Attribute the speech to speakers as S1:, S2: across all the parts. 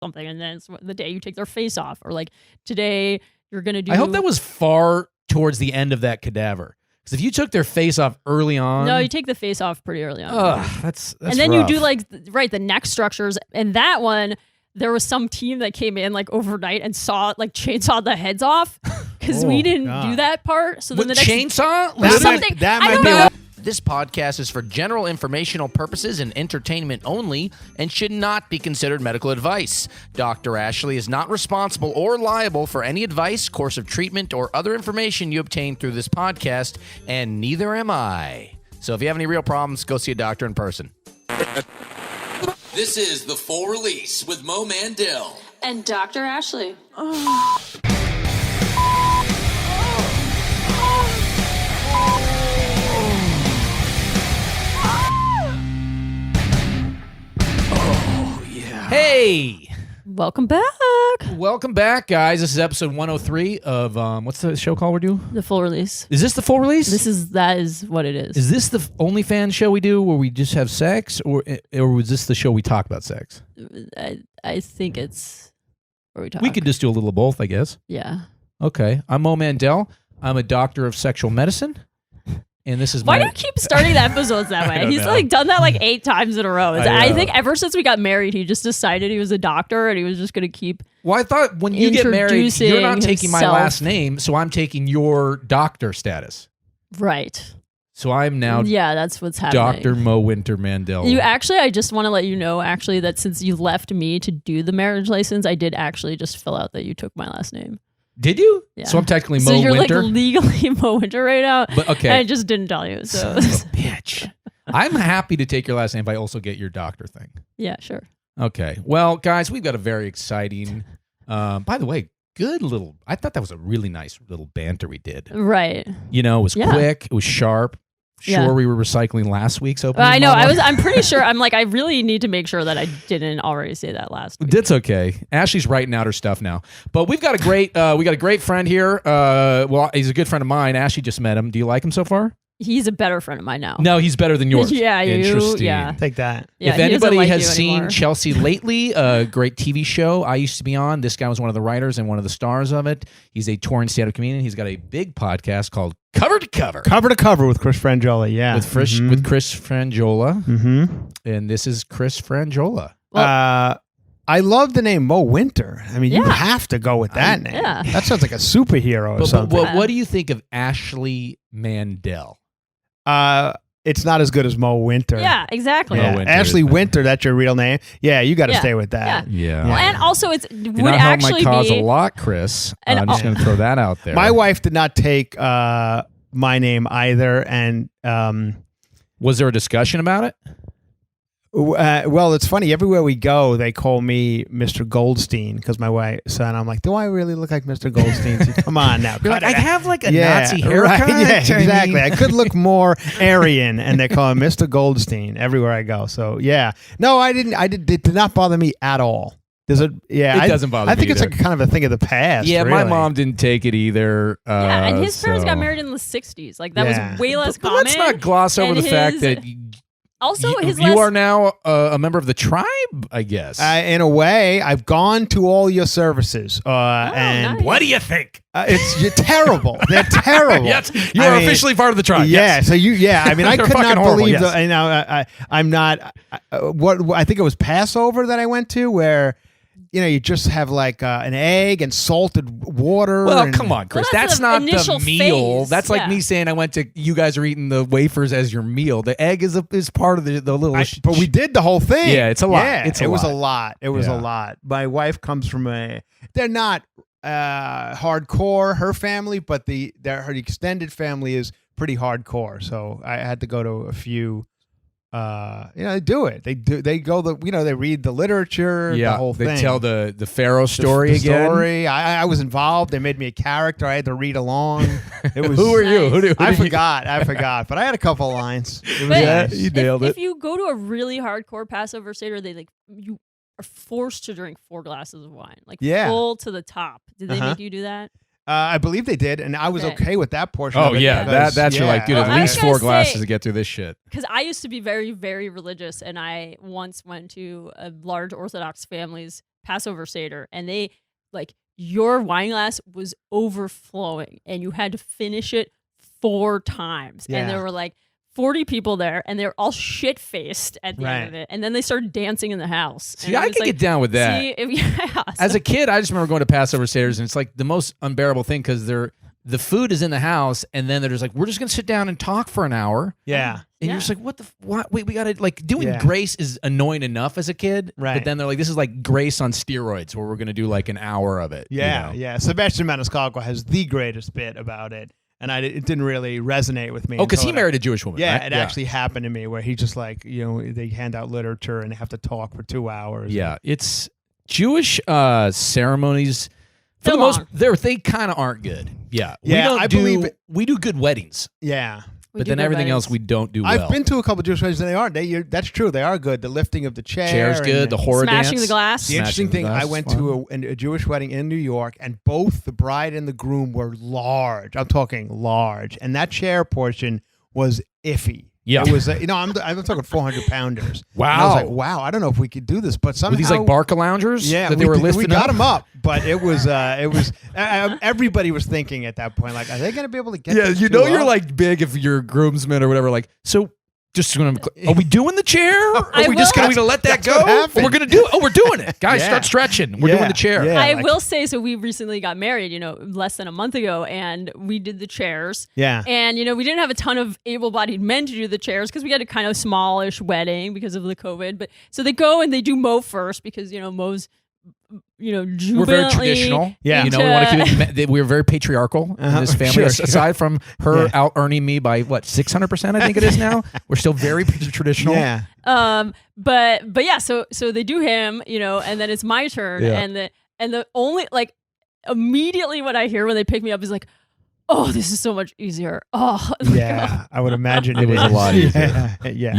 S1: something, and then it's the day you take their face off, or like today you're gonna do.
S2: I hope that was far towards the end of that cadaver. Because if you took their face off early on,
S1: no, you take the face off pretty early on.
S2: That's
S1: and then
S2: rough.
S1: you do like the neck structures, and that one. There was some team that came in like overnight and chainsawed the heads off because we didn't do that part. So then the next
S2: chainsaw?
S3: That might be.
S4: This podcast is for general informational purposes and entertainment only and should not be considered medical advice. Dr. Ashley is not responsible or liable for any advice, course of treatment, or other information you obtain through this podcast, and neither am I. So if you have any real problems, go see a doctor in person.
S5: This is The Full Release with Mo Mandel.
S6: And Dr. Ashley.
S2: Hey!
S1: Welcome back.
S2: Welcome back, guys. This is episode 103 of, what's the show called we do?
S1: The Full Release.
S2: Is this the full release?
S1: That is what it is.
S2: Is this the OnlyFans show we do where we just have sex, or was this the show we talk about sex?
S1: I think it's where we talk.
S2: We could just do a little of both, I guess.
S1: Yeah.
S2: Okay. I'm Mo Mandel. I'm a doctor of sexual medicine. And this is
S1: Why do you keep starting the episodes that way? He's done that 8 times in a row. I think ever since we got married, he just decided he was a doctor and he was just going to keep.
S2: Well, I thought when you get married, you're not taking my last name, so I'm taking your doctor status.
S1: Right.
S2: So I'm now
S1: that's what's happening.
S2: Dr. Mo Winter Mandel.
S1: I just want to let you know that since you left me to do the marriage license, I did actually just fill out that you took my last name.
S2: Did you?
S1: Yeah.
S2: So I'm technically Mo
S1: So you're
S2: Winter?
S1: legally Mo Winter right now.
S2: But okay.
S1: I just didn't tell you. So
S2: Son of a bitch. I'm happy to take your last name if I also get your doctor thing.
S1: Yeah, sure.
S2: Okay. Well, guys, we've got a very exciting, by the way, I thought that was a really nice little banter we did.
S1: Right.
S2: It was quick. It was sharp. Sure, we were recycling last week's opening.
S1: I know. I'm pretty sure. I'm I really need to make sure that I didn't already say that last week.
S2: That's okay. Ashley's writing out her stuff now. But we've got a great friend here. Well, he's a good friend of mine. Ashley just met him. Do you like him so far?
S1: He's a better friend of mine now.
S2: No, he's better than yours.
S1: Yeah,
S2: Interesting.
S1: Yeah.
S3: Take that.
S1: Yeah,
S2: if anybody has seen
S1: anymore.
S2: Chelsea Lately, a great TV show I used to be on, this guy was one of the writers and one of the stars of it. He's a touring stand-up comedian. He's got a big podcast called Cover to Cover.
S3: Cover to Cover with Chris Franjola, yeah.
S2: With Chris Franjola.
S3: Mm-hmm.
S2: And this is Chris Franjola.
S3: Well, I love the name Mo Winter. I mean, you have to go with that name.
S1: Yeah.
S3: That sounds like a superhero or something.
S2: But what do you think of Ashley Mandel?
S3: It's not as good as Mo Winter.
S1: Yeah, exactly.
S3: Yeah.
S2: Mo Winter
S3: Ashley
S2: is better.
S3: Winter, that's your real name. Yeah, you got to stay with that.
S2: Yeah.
S1: Well, and also it
S2: You're
S1: would
S2: not helping
S1: actually
S2: my cause
S1: be
S2: a lot, Chris.
S1: And
S2: I'm just going to throw that out there.
S3: My wife did not take my name either, and
S2: was there a discussion about it?
S3: well, it's funny. Everywhere we go, they call me Mr. Goldstein because my wife. So I'm like, do I really look like Mr. Goldstein? She, come on now.
S2: You're like, I have like a
S3: Yeah,
S2: Nazi haircut.
S3: right, yeah, exactly.
S2: I mean-
S3: I could look more Aryan, and they call him Mr. Goldstein everywhere I go. So yeah, no, I didn't. It did not bother me at all. Does it? Yeah,
S2: It doesn't bother
S3: I think
S2: me
S3: it's
S2: either.
S3: like kind of a thing of the past.
S2: Yeah, my
S3: really.
S2: mom didn't take it either.
S1: Yeah, and his parents
S2: so-
S1: got married in the 60s. That
S3: Yeah.
S1: was way less
S2: But
S1: common.
S2: let's not gloss over
S1: and
S2: the fact
S1: his-
S2: that
S1: Also,
S2: you are now a member of the tribe, I guess.
S3: In a way, I've gone to all your services, and
S1: nice.
S2: What do you think?
S3: you're terrible. They're terrible.
S2: Yes, you are officially part of the tribe.
S3: Yeah.
S2: Yes.
S3: So I mean, I
S2: They're
S3: could not
S2: fucking horrible,
S3: believe
S2: yes.
S3: I'm not. What I think it was Passover that I went to where. You just have like an egg and salted water.
S2: Well,
S3: and,
S2: come on, Chris.
S1: Well,
S2: that's
S1: that's the
S2: not
S1: initial
S2: the meal.
S1: phase,
S2: That's like
S1: yeah.
S2: me saying I went to. You guys are eating the wafers as your meal. The egg is part of the little.
S3: But we did the whole thing.
S2: Yeah, it's a lot.
S3: Yeah,
S2: It's a
S3: it was
S2: lot.
S3: a lot. It was
S2: Yeah.
S3: a lot. My wife comes from they're not hardcore, her family, but her extended family is pretty hardcore. So I had to go to a few. They do it. They go they read the literature.
S2: Yeah,
S3: the whole thing.
S2: they tell the Pharaoh story
S3: the
S2: again.
S3: Story. I was involved. They made me a character. I had to read along. It was.
S2: Who are you? Who
S3: I
S2: did you-
S3: forgot. But I had a couple lines. It was
S1: But
S2: Yeah,
S3: nice.
S2: you nailed
S1: if
S2: it.
S1: you go to a really hardcore Passover Seder, you are forced to drink 4 glasses of wine,
S3: Yeah.
S1: full to the top. Did they
S3: Uh-huh.
S1: make you do that?
S3: I believe they did, and I was
S1: Okay.
S3: okay with that portion.
S2: Oh
S3: of it
S2: yeah,
S3: because,
S2: that's you're like, dude,
S1: Well,
S2: at
S1: I
S2: least
S1: was gonna
S2: 4 glasses
S1: say-
S2: to get through this shit.
S1: Because I used to be very, very religious, and I once went to a large Orthodox family's Passover Seder, and they like your wine glass was overflowing, and you had to finish it 4 times, and there were like 40 people there, and they were all shit faced at the end of it, and then they started dancing in the house.
S2: See, I can get down with that. As a kid, I just remember going to Passover Seders, and it's like the most unbearable thing because the food is in the house, and then they're just like, we're just gonna sit down and talk for an hour.
S3: Yeah.
S2: And you're just like, what? Wait, we gotta like doing grace is annoying enough as a kid,
S3: right?
S2: But then they're like, this is like grace on steroids, where we're gonna do like an hour of it.
S3: Yeah, yeah. Sebastian Maniscalco has the greatest bit about it, and it didn't really resonate with me.
S2: Oh, because he married a Jewish woman.
S3: Yeah,
S2: right?
S3: it actually happened to me where he just like they hand out literature and they have to talk for 2 hours.
S2: Yeah, it's Jewish ceremonies. For the most, they kind of aren't good. Yeah,
S3: I believe it.
S2: We do good weddings.
S3: Yeah.
S2: But then everything else we don't do well.
S3: I've been to a couple of Jewish weddings and they are. That's true. They are good. The lifting of the chair's
S2: good. The horror
S1: smashing
S2: dance.
S1: the glass.
S3: The interesting thing, I went to a Jewish wedding in New York, and both the bride and the groom were large. I'm talking large, and that chair portion was iffy.
S2: Yeah,
S3: it was. I'm talking 400-pounders.
S2: Wow.
S3: And I was like, wow. I don't know if we could do this, but somehow
S2: with these like Barca loungers.
S3: Yeah,
S2: that they were lifting
S3: we got them up, but it was. Everybody was thinking at that point, like, are they going to be able to get?
S2: Yeah,
S3: this
S2: you're
S3: up?
S2: like big if you're groomsmen or whatever. Like, so just gonna. Are we doing the chair? Are we just going to let that go? We're going to do it. Oh, we're doing it, guys. Start stretching. We're doing the chair.
S3: Yeah,
S1: I will say, so we recently got married, less than a month ago, and we did the chairs.
S3: Yeah.
S1: And, we didn't have a ton of able-bodied men to do the chairs because we had a kind of smallish wedding because of the COVID. But so they go and they do Mo first because, Mo's, jubilantly.
S2: We're very traditional.
S3: Yeah.
S2: We want to keep it. We're very patriarchal in this family.
S3: Sure.
S2: Aside from her out earning me by 600%, I think it is now. We're still very traditional.
S3: Yeah.
S1: But yeah, so they do him, and then it's my turn, and the only like immediately what I hear when they pick me up is like, oh, this is so much easier. Oh,
S3: yeah, I would imagine it
S2: was a lot easier.
S3: Yeah.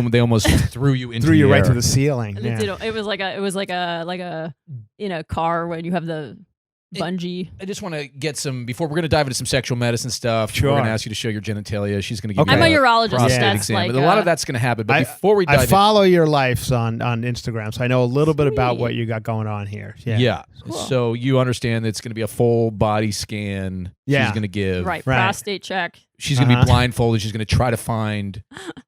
S2: They almost threw you into
S3: the
S2: air.
S3: right to the ceiling.
S1: Yeah. It was like a in a car when you have the bungee.
S2: I just want to get some before we're going to dive into some sexual medicine stuff.
S3: Sure.
S2: We're going to ask you to show your genitalia. She's going to give you
S1: I'm a urologist.
S2: prostate
S1: That's
S2: exam.
S1: like
S2: But a lot of that's going to happen. But before we dive
S3: I follow your lives on Instagram, so I know a little bit about what you got going on here.
S2: Yeah.
S1: Cool.
S2: So you understand that it's going to be a full body scan.
S3: Yeah.
S2: She's going to give.
S1: Right. Prostate check.
S2: She's going to be blindfolded. She's going to try to find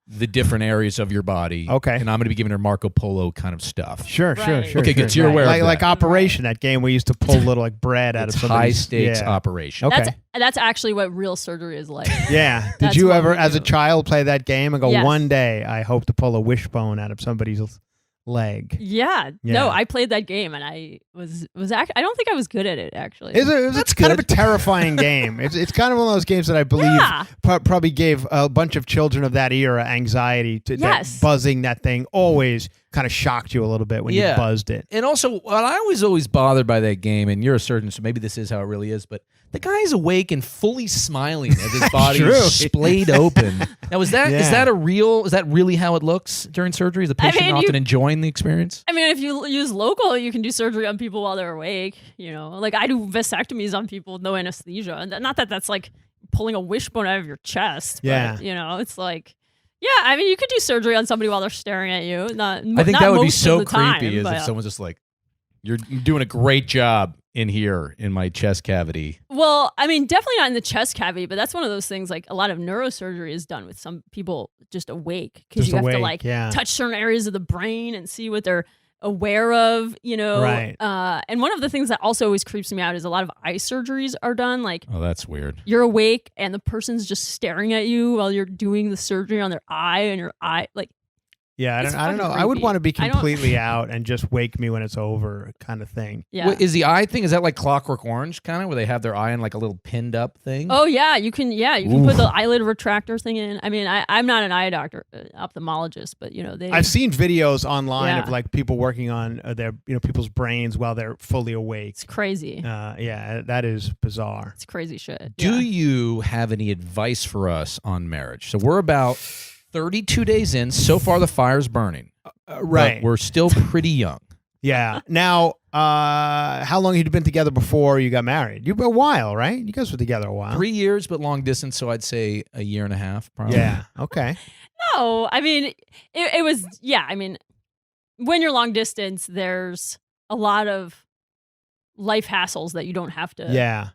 S2: the different areas of your body.
S3: Okay.
S2: And I'm going to be giving her Marco Polo kind of stuff.
S3: Sure.
S2: Okay, good. So you're aware of that.
S3: Like Operation, that game we used to pull little like bread out of
S2: It's
S3: somebody's
S2: high stakes operation.
S3: Okay.
S1: That's actually what real surgery is like.
S3: Yeah. Did
S1: That's
S3: you
S1: what
S3: ever,
S1: we
S3: as a
S1: do.
S3: child, play that game and go,
S1: Yes.
S3: one day I hope to pull a wishbone out of somebody's leg?
S1: Yeah.
S3: Yeah.
S1: No, I played that game and I was I don't think I was good at it actually.
S3: It's kind of a terrifying game. It's kind of one of those games that I believe probably gave a bunch of children of that era anxiety. That buzzing that thing always kind of shocked you a little bit when you buzzed it.
S2: And also, what I was always bothered by that game, and you're a surgeon, so maybe this is how it really is, but the guy's awake and fully smiling as his body is splayed open. Now, is that really how it looks during surgery? Is the patient often enjoying the experience?
S1: I mean, if you use local, you can do surgery on people while they're awake. Like I do vasectomies on people with no anesthesia, and not that that's like pulling a wishbone out of your chest. But, it's like. Yeah, I mean, you could do surgery on somebody while they're staring at you.
S2: I think that would be so creepy
S1: if
S2: someone's just like, you're doing a great job in here in my chest cavity.
S1: Well, I mean, definitely not in the chest cavity, but that's one of those things, like a lot of neurosurgery is done with some people just awake because you have to touch certain areas of the brain and see what they're aware of,
S3: Right.
S1: And one of the things that also always creeps me out is a lot of eye surgeries are done. Like,
S2: oh, that's weird.
S1: You're awake and the person's just staring at you while you're doing the surgery on their eye, and your eye, like.
S3: Yeah, I don't know.
S1: Creepy.
S3: I would want to be completely out and just wake me when it's over, kind of thing.
S1: Yeah.
S2: Wait, is the eye thing? Is that like Clockwork Orange, kind of, where they have their eye in like a little pinned up thing?
S1: Oh yeah, you can put the eyelid retractor thing in. I mean, I'm not an eye doctor, ophthalmologist, but
S3: I've seen videos online of like people working on their people's brains while they're fully awake.
S1: It's crazy.
S3: That is bizarre.
S1: It's crazy shit.
S2: Do you have any advice for us on marriage? So we're about 32 days in. So far, the fire's burning.
S3: Right.
S2: But we're still pretty young.
S3: Yeah. Now, how long had you been together before you got married? A while, right? You guys were together a while.
S2: 3 years, but long distance. So I'd say a year and a half, probably.
S3: Yeah. Okay.
S1: No, I mean, it was, I mean, when you're long distance, there's a lot of life hassles that you don't have to.
S3: Yeah.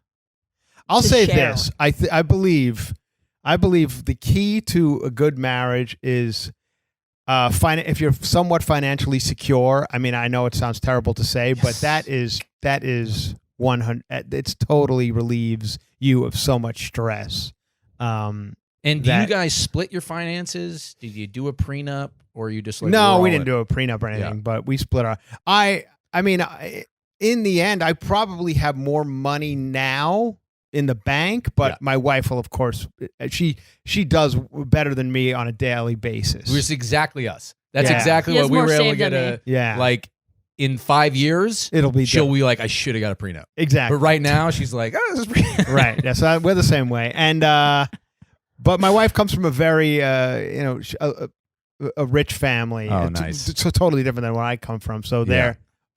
S3: I'll
S1: to
S3: say
S1: share.
S3: this. I believe the key to a good marriage is if you're somewhat financially secure. I mean, I know it sounds terrible to say, but that is 100. It's totally relieves you of so much stress.
S2: And do you guys split your finances? Did you do a prenup, or are you just like?
S3: No, we didn't do a prenup or anything, but we split our. I mean, in the end, I probably have more money now in the bank, but my wife will, of course, she does better than me on a daily basis.
S2: Which is exactly us. That's
S3: Yeah.
S2: exactly
S1: He has
S2: what we
S1: more
S2: were able to
S1: saved
S2: get
S1: than
S2: a like in 5 years.
S3: It'll be
S2: she'll
S3: different.
S2: be like, I should have got a prenup.
S3: Exactly.
S2: But right now she's like, oh, this is pretty
S3: Right. Yeah, so we're the same way. And but my wife comes from a very a rich family.
S2: Oh,
S3: It's-
S2: nice.
S3: It's totally different than where I come from. So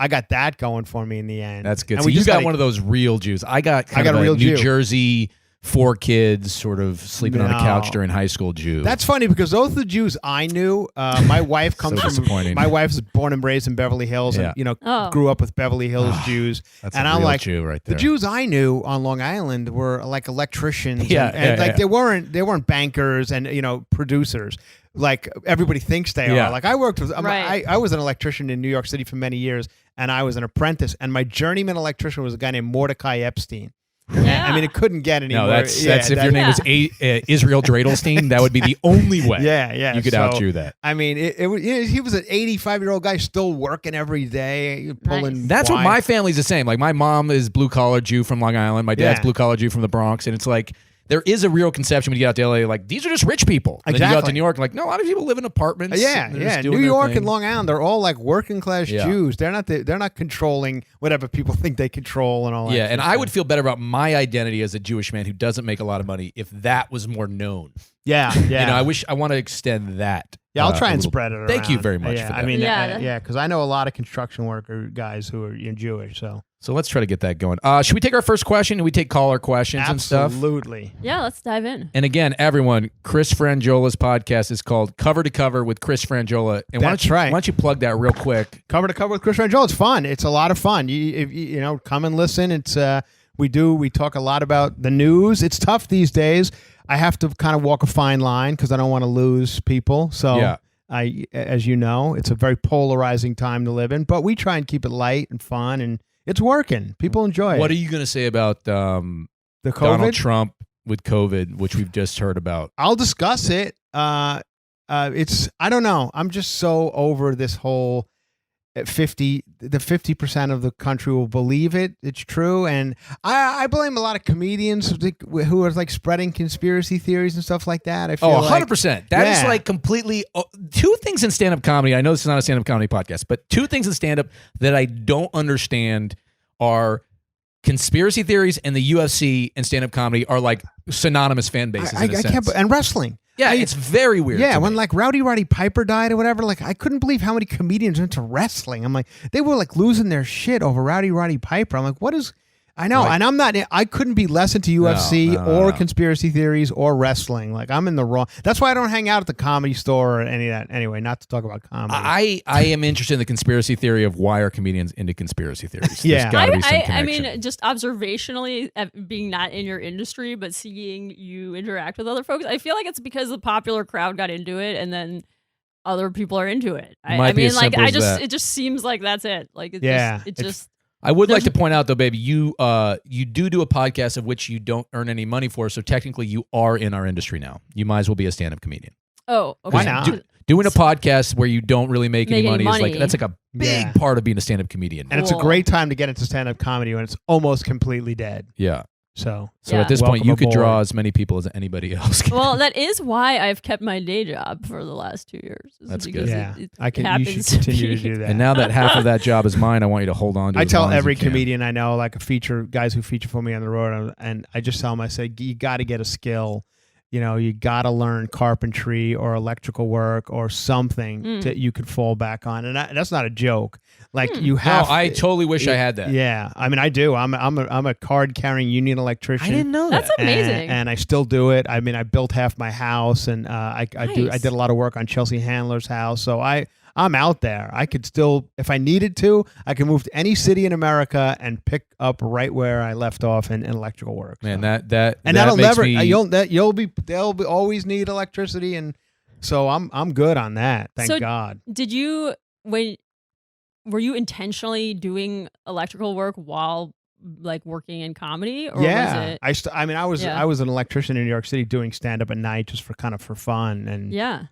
S3: I got that going for me in the end.
S2: That's good.
S3: And
S2: So
S3: we
S2: you
S3: just
S2: got
S3: gotta-
S2: one of those real Jews. I got
S3: I got
S2: of
S3: a real
S2: New
S3: Jew.
S2: Jersey, 4 kids, sort of sleeping on a couch
S3: No.
S2: during high school Jew.
S3: That's funny because those are the Jews I knew. My wife comes
S2: So
S3: from.
S2: disappointing.
S3: My wife's born and raised in Beverly Hills,
S2: Yeah.
S3: and
S1: Oh.
S3: grew up with Beverly Hills Jews.
S2: That's
S3: and
S2: a
S3: I'm
S2: real
S3: like,
S2: Jew right
S3: the
S2: there.
S3: Jews I knew on Long Island were like electricians.
S2: Yeah,
S3: and
S2: yeah,
S3: like
S2: yeah.
S3: they weren't bankers and producers. Like everybody thinks they
S2: Yeah.
S3: are. Like I worked with.
S1: Right.
S3: I was an electrician in New York City for many years, and I was an apprentice. And my journeyman electrician was a guy named Mordecai Epstein.
S1: Yeah.
S3: I mean, it couldn't get any
S2: No,
S3: more.
S2: that's if your name was
S1: Yeah.
S2: Israel Dradelstein, that would be the only way.
S3: Yeah.
S2: You could
S3: So,
S2: out Jew that.
S3: I mean, he was an 85-year-old guy still working every day, pulling.
S2: That's what
S3: wine.
S2: my family's the same. Like my mom is blue collar Jew from Long Island. My dad's
S3: Yeah.
S2: blue collar Jew from the Bronx, and it's like there is a real conception when you get out to LA. Like these are just rich people. And then you go out to
S3: Exactly.
S2: New York, like no, a lot of people live in apartments.
S3: Yeah.
S2: and they're just doing
S3: New
S2: their
S3: York
S2: thing.
S3: and Long Island, they're all like working class
S2: Yeah.
S3: Jews. They're not controlling whatever people think they control and all that.
S2: Yeah, and
S3: shit.
S2: I would feel better about my identity as a Jewish man who doesn't make a lot of money if that was more known.
S3: Yeah.
S2: You know, I want to extend that.
S3: Yeah, I'll try
S2: a
S3: and
S2: little-
S3: spread it around.
S2: Thank you very much
S3: Yeah,
S2: for that.
S3: I mean,
S1: Yeah.
S3: because I know a lot of construction worker guys who are Jewish. So
S2: let's try to get that going. Should we take our first question? Do we take caller questions and stuff?
S3: absolutely.
S1: Yeah, let's dive in.
S2: And again, everyone, Chris Franjola's podcast is called Cover to Cover with Chris Franjola. And
S3: That's right.
S2: Why don't you plug that real quick?
S3: Cover to cover with Chris Franjola. It's fun. It's a lot of fun. You come and listen. It's we talk a lot about the news. It's tough these days. I have to kind of walk a fine line because I don't want to lose people. So
S2: Yeah.
S3: as you know, it's a very polarizing time to live in. But we try and keep it light and fun, and it's working. People enjoy it.
S2: What are you going to say about
S3: The COVID?
S2: Donald Trump with COVID, which we've just heard about?
S3: I'll discuss it. I don't know. I'm just so over this whole 50% of the country will believe it. It's true. And I blame a lot of comedians who are like spreading conspiracy theories and stuff like that. I feel
S2: 100%. That is
S3: Yeah.
S2: like completely two things in stand-up comedy. I know this is not a stand-up comedy podcast, but two things in stand-up that I don't understand are conspiracy theories, and the UFC and stand-up comedy are like synonymous fan bases.
S3: I
S2: in a sense.
S3: can't. And wrestling.
S2: Yeah, it's very weird.
S3: Yeah,
S2: to
S3: when
S2: me.
S3: like Roddy Piper died or whatever, like I couldn't believe how many comedians went to wrestling. I'm like, they were like losing their shit over Roddy Piper. I'm like, what is? I know,
S2: Right.
S3: and I'm not. I couldn't be less into UFC
S2: No.
S3: or conspiracy theories or wrestling. Like I'm in the wrong. That's why I don't hang out at the Comedy Store or any of that. Anyway, not to talk about comedy.
S2: I am interested in the conspiracy theory of why are comedians into conspiracy theories.
S3: Yeah.
S2: There's gotta be some
S1: I
S2: connection.
S1: mean, just observationally, being not in your industry, but seeing you interact with other folks, I feel like it's because the popular crowd got into it, and then other people are into it.
S2: Might
S1: I
S2: be
S1: mean,
S2: as
S1: like,
S2: simple as that.
S1: it just seems like that's it. Like, it
S3: Yeah,
S1: it
S3: it's-
S1: just.
S2: I would like
S1: There's-
S2: to point out though, baby, you do a podcast of which you don't earn any money for, so technically you are in our industry now. You might as well be a stand-up comedian.
S1: Oh, okay.
S3: Why not?
S2: Doing a podcast where you don't really make any
S1: Make any
S2: money is like
S1: money.
S2: that's like a big
S3: Yeah.
S2: part of being a stand-up comedian.
S3: and it's a
S1: Cool.
S3: great time to get into stand-up comedy when it's almost completely dead.
S2: Yeah.
S3: So
S2: So
S1: Yeah.
S2: at this point,
S3: Welcome
S2: you could draw
S3: aboard.
S2: as many people as anybody else can.
S1: Well, that is why I've kept my day job for the last 2 years. is
S2: That's
S1: because
S2: good.
S3: yeah,
S1: it
S3: I can. You
S1: happens
S3: should continue
S1: be-
S3: to do that.
S2: And now that half of that job is mine, I want you to hold on to it.
S3: I
S2: as
S3: tell
S2: long as
S3: every
S2: you can.
S3: comedian I know, like guys who feature for me on the road, and I just tell them, I say, you got to get a skill. You know, you got to learn carpentry or electrical work or something that you could fall back on. And that's not a joke. Like you
S2: No,
S3: have.
S2: I totally wish I had that.
S3: Yeah, I mean, I do. I'm a card carrying union electrician.
S2: I didn't know
S1: That's
S2: that.
S1: amazing.
S3: And I still do it. I mean, I built half my house, and I
S1: Nice.
S3: did a lot of work on Chelsea Handler's house. So I I'm out there. I could still, if I needed to, I can move to any city in America and pick up right where I left off in electrical work.
S2: Man,
S3: so.
S2: that
S3: that'll
S2: makes
S3: never.
S2: me,
S3: They'll always need electricity, and so I'm good on that. Thank God.
S1: Did you were you intentionally doing electrical work while like working in comedy, or
S3: yeah,
S1: was it?
S3: I was an electrician in New York City doing stand up at night just for fun, and
S1: Yeah.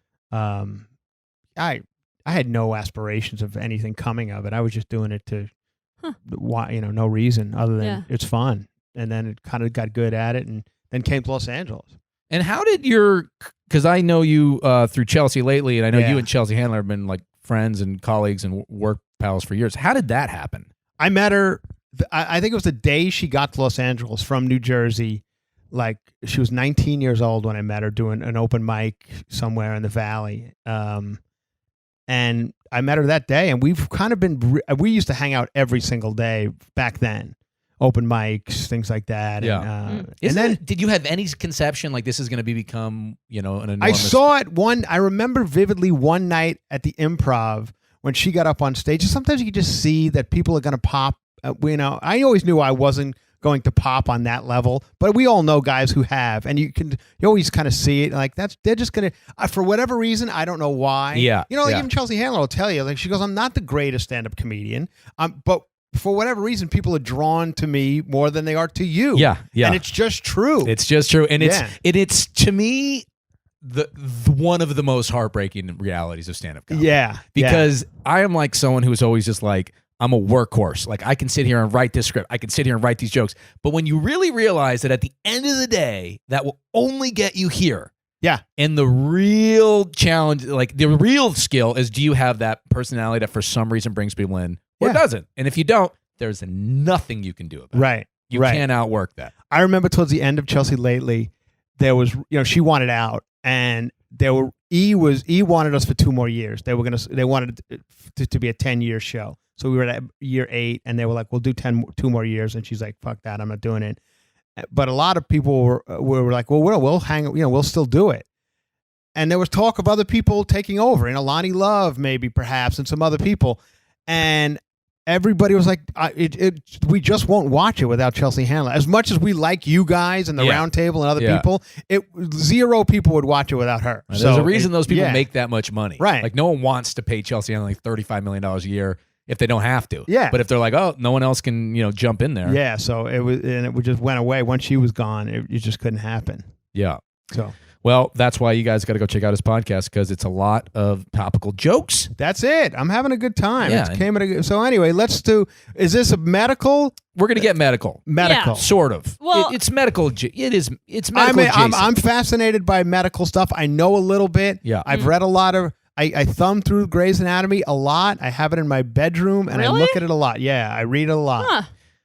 S3: I had no aspirations of anything coming of it. I was just doing it to, no reason other than it's fun. And then it kind of got good at it, and then came to Los Angeles.
S2: And how did because I know you through Chelsea lately, and I know you and Chelsea Handler have been like friends and colleagues and work pals for years. How did that happen?
S3: I met her, I think it was the day she got to Los Angeles from New Jersey. Like, she was 19 years old when I met her doing an open mic somewhere in the Valley. And I met her that day, and we've kind of been, we used to hang out every single day back then. Open mics, things like that.
S2: Yeah.
S3: And then,
S2: did you have any conception like this is going to become, an enormous...
S3: I saw it I remember vividly one night at the Improv when she got up on stage. Sometimes you can just see that people are going to pop. I always knew I wasn't going to pop on that level, but we all know guys who have, and you always kind of see it like they're just going to, for whatever reason, I don't know why.
S2: Yeah.
S3: Even Chelsea Handler will tell you, like, she goes, I'm not the greatest stand-up comedian, but for whatever reason, people are drawn to me more than they are to you.
S2: Yeah, yeah.
S3: And it's just true.
S2: It's just true. And it's to me, the one of the most heartbreaking realities of stand-up comedy.
S3: Yeah.
S2: Because I am like someone who is always just like, I'm a workhorse. Like, I can sit here and write this script. I can sit here and write these jokes. But when you really realize that at the end of the day, that will only get you here.
S3: Yeah.
S2: And the real challenge, like the real skill is, do you have that personality that for some reason brings people in or doesn't? And if you don't, there's nothing you can do about it.
S3: Right.
S2: You can't outwork that.
S3: I remember towards the end of Chelsea Lately, there was, she wanted out, and E wanted us for 2 more years. They wanted it to be a 10-year show. So we were at year 8, and they were like, we'll do 2 more years. And she's like, fuck that, I'm not doing it. But a lot of people were like, well, we'll hang, we'll still do it. And there was talk of other people taking over, Lonnie Love maybe, perhaps, and some other people. And everybody was like, we just won't watch it without Chelsea Handler. As much as we like you guys and the round table and other people, 0 people would watch it without her.
S2: There's a reason those people make that much money.
S3: Right.
S2: Like, no one wants to pay Chelsea Handler like $35 million a year if they don't have to.
S3: Yeah.
S2: But if they're like, oh, no one else can, jump in there.
S3: Yeah. So it just went away. Once she was gone, it just couldn't happen.
S2: Yeah.
S3: So.
S2: Well, that's why you guys got to go check out his podcast, because it's a lot of topical jokes.
S3: That's it. I'm having a good time.
S2: Yeah.
S3: So anyway, is this a medical?
S2: We're going to get medical.
S3: Medical.
S1: Yeah.
S2: Sort of.
S1: Well,
S2: it's medical. It's medical adjacent.
S3: I'm fascinated by medical stuff. I know a little bit.
S2: Yeah.
S3: I've read a lot of, I thumb through Grey's Anatomy a lot. I have it in my bedroom, and
S1: Really?
S3: I look at it a lot. Yeah, I read it a lot.
S1: Huh.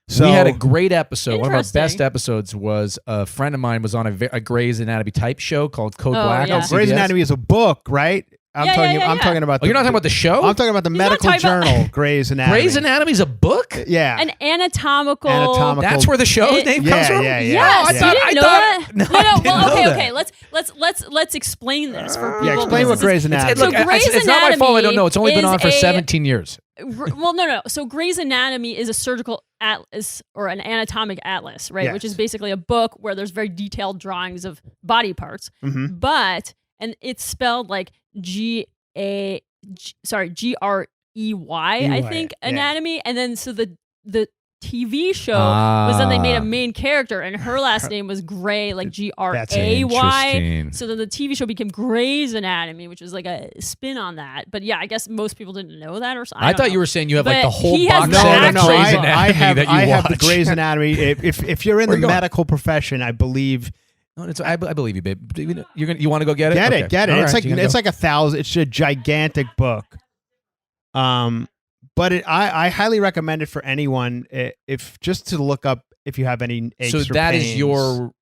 S3: So
S2: we had a great episode. One of our
S1: Interesting.
S2: best episodes was a friend of mine was on a Grey's Anatomy type show called Code
S1: Oh,
S2: Black
S1: yeah.
S2: on CBS.
S3: Grey's Anatomy is a book, right? I'm talking about.
S2: Oh, you're not talking about the show?
S3: I'm talking about the
S1: He's not
S3: medical
S1: talking about-
S3: journal, Grey's Anatomy.
S2: Grey's Anatomy's a book?
S3: Yeah.
S1: An anatomical.
S2: That's where the show's name comes from?
S3: Yeah.
S1: Yes,
S2: I
S1: you didn't know
S2: thought-
S1: that?
S2: No, I didn't
S1: Well,
S2: know that.
S1: okay. Let's explain this for people.
S3: Yeah, explain what Grey's Anatomy.
S1: So
S2: Look,
S1: Grey's
S2: it's not my fault. I don't know. It's only been
S1: is
S2: on for
S1: a-
S2: 17 years.
S1: Well, no. So Grey's Anatomy is a surgical atlas or an anatomic atlas, right?
S3: Yes.
S1: Which is basically a book where there's very detailed drawings of body parts.
S3: Mhm.
S1: And it's spelled like Grey, I think,
S3: yeah.
S1: anatomy. And then so the TV show was that they made a main character, and her last name was Gray, like Gray.
S2: Interesting.
S1: So then the TV show became Grey's Anatomy, which is like a spin on that. But yeah, I guess most people didn't know that or something.
S2: I thought you were saying you have like
S1: But
S2: the whole
S1: he has
S2: box
S1: no,
S2: set
S1: no,
S2: of
S1: no,
S2: Grey's
S3: I
S2: Anatomy
S3: have
S2: that you
S3: I
S2: watch.
S3: have the Grey's Anatomy. If you're in
S2: Where
S3: the
S2: you going?
S3: medical profession, I believe.
S2: No, I believe you, babe. You want to go get it?
S3: Get
S2: Okay.
S3: it, get it.
S2: All
S3: It's
S2: right, you can
S3: it's
S2: go.
S3: like 1,000. It's a gigantic book. But I highly recommend it for anyone if just to look up if you have any aches
S2: So
S3: or
S2: that is
S3: pains.
S2: your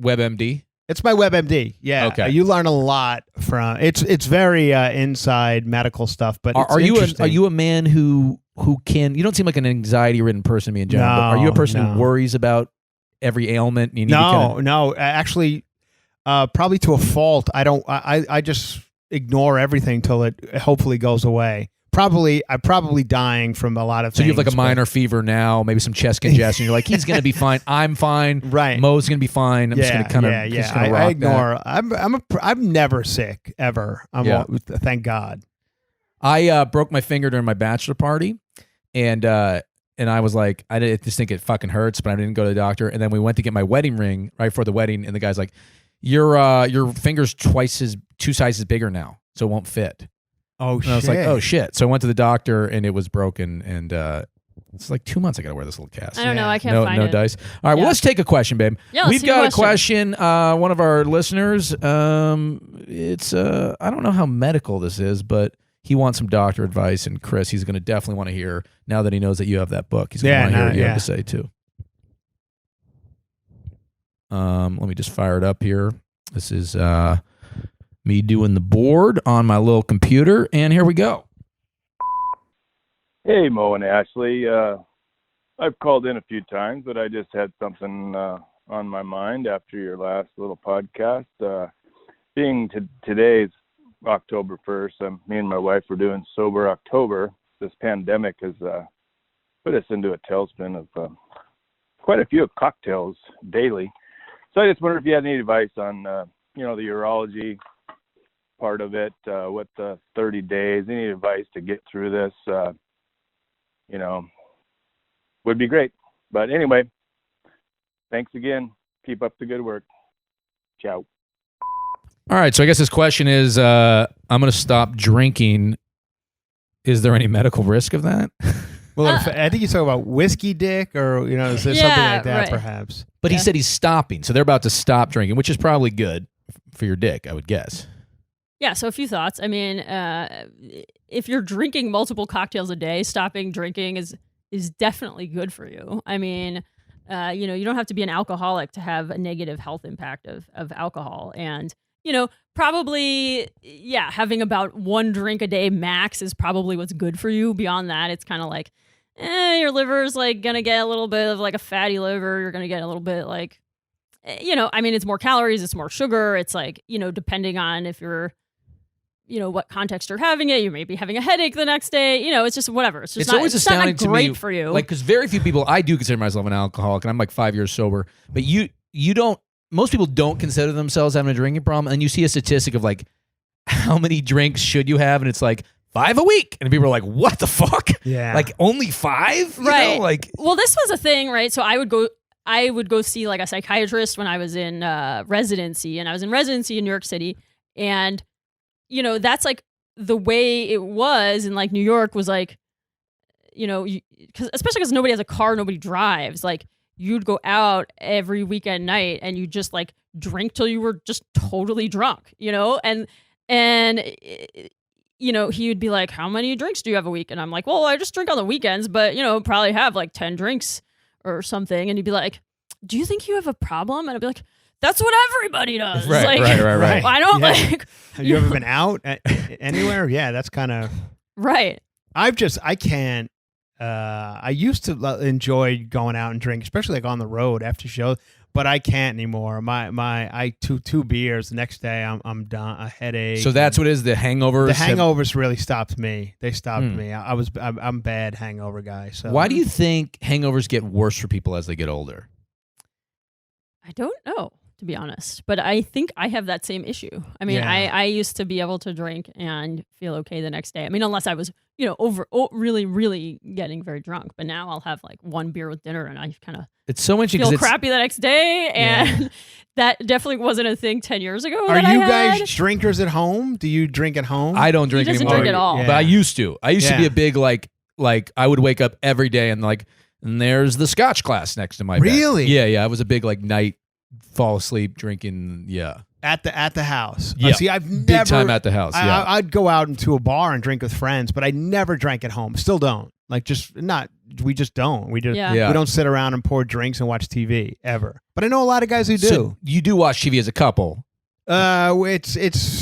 S2: WebMD?
S3: It's my WebMD. Yeah.
S2: Okay.
S3: You learn a lot from it's very inside medical stuff, but
S2: Are
S3: it's
S2: you
S3: interesting.
S2: a man who can? You don't seem like an anxiety ridden person to me in general. But are you a person
S3: No.
S2: who worries about every ailment? And you need to
S3: No, actually, probably to a fault. I don't. I just ignore everything till it hopefully goes away. I'm probably dying from a lot of things.
S2: So you have like a minor fever now, maybe some chest congestion. You're like, he's going to be fine. I'm fine.
S3: Right.
S2: Mo's going to be fine. I'm just going to kind of
S3: I ignore. I'm never sick ever. Thank God.
S2: I broke my finger during my bachelor party, and I was like, I just think it fucking hurts, but I didn't go to the doctor. And then we went to get my wedding ring right before the wedding, and the guy's like, your finger's two sizes bigger now, so it won't fit.
S3: Oh,
S2: and I was like, oh, shit. So I went to the doctor, and it was broken, and it's like 2 months I got to wear this little cast.
S1: I don't know. I can't find it.
S2: No dice. All right, well, let's take a question, babe.
S1: Yeah,
S2: We've got a question. One of our listeners, it's I don't know how medical this is, but he wants some doctor advice, and Chris, he's going to definitely want to hear, now that he knows that you have that book, he's going to want to hear what you have to say, too. Let me just fire it up here. This is... me doing the board on my little computer, and here we go.
S6: Hey, Mo and Ashley. I've called in a few times, but I just had something on my mind after your last little podcast. Being today's October 1st, me and my wife were doing Sober October. This pandemic has put us into a tailspin of quite a few cocktails daily. So I just wondered if you had any advice on, the urology part of it, with the 30 days, any advice to get through this, would be great. But anyway, thanks again. Keep up the good work. Ciao.
S2: All right, so I guess this question is, I'm going to stop drinking. Is there any medical risk of that?
S3: Well, I think he's talking about whiskey dick, or is there something like that, perhaps?
S2: But he said he's stopping, so they're about to stop drinking, which is probably good for your dick, I would guess.
S1: Yeah, so a few thoughts. I mean, if you're drinking multiple cocktails a day, stopping drinking is definitely good for you. I mean, you don't have to be an alcoholic to have a negative health impact of alcohol. And, probably, having about one drink a day max is probably what's good for you. Beyond that, it's kind of like, your liver's like going to get a little bit of like a fatty liver. You're going to get a little bit like, it's more calories, it's more sugar. It's like, depending on if you're, what context you're having it, you may be having a headache the next day. It's just whatever. It's just
S2: always astounding
S1: to me,
S2: for
S1: you.
S2: Like, because very few people, I do consider myself an alcoholic, and I'm like 5 years sober, but you don't, most people don't consider themselves having a drinking problem, and you see a statistic of like, how many drinks should you have? And it's like 5 a week. And people are like, what the fuck?
S3: Yeah.
S2: Like only 5?
S1: Right.
S2: Like,
S1: well, this was a thing, right? So I would go see like a psychiatrist when I was in residency, and I was in residency in New York City. And, that's like the way it was in like New York was like, especially because nobody has a car, nobody drives. Like you'd go out every weekend night and you just like drink till you were just totally drunk, and he would be like, how many drinks do you have a week? And I'm like, well, I just drink on the weekends, but, probably have like 10 drinks or something. And he'd be like, do you think you have a problem? And I'd be like, that's what everybody does.
S2: Right,
S1: like,
S2: right.
S1: I don't like.
S3: Have you ever been out anywhere? Yeah, that's kind of
S1: right.
S3: I can't. I used to enjoy going out and drink, especially like on the road after shows, but I can't anymore. I two beers the next day, I'm done. A headache.
S2: So that's what it is. The hangovers.
S3: The hangovers really stopped me. They stopped me. I'm a bad hangover guy. So
S2: why do you think hangovers get worse for people as they get older?
S1: I don't know, to be honest, but I think I have that same issue. I mean, I used to be able to drink and feel okay the next day. I mean, unless I was, really, really getting very drunk. But now I'll have like one beer with dinner and I kind of
S2: it's so interesting.
S1: Feel crappy the next day, and that definitely wasn't a thing 10 years ago.
S3: Are you guys drinkers at home? Do you drink at home?
S2: I don't drink anymore.
S1: He doesn't drink at all.
S2: But I used to. I used to be a big like I would wake up every day and and there's the Scotch glass next to my bed.
S3: Really?
S2: Yeah. I was a big night fall asleep drinking. Yeah.
S3: At the house.
S2: Yeah.
S3: See, I've
S2: big
S3: never
S2: time at the house. Yeah.
S3: I'd go out into a bar and drink with friends, but I never drank at home. Still don't. We just don't. We don't sit around and pour drinks and watch TV ever. But I know a lot of guys who do.
S2: So you do watch TV as a couple.
S3: It's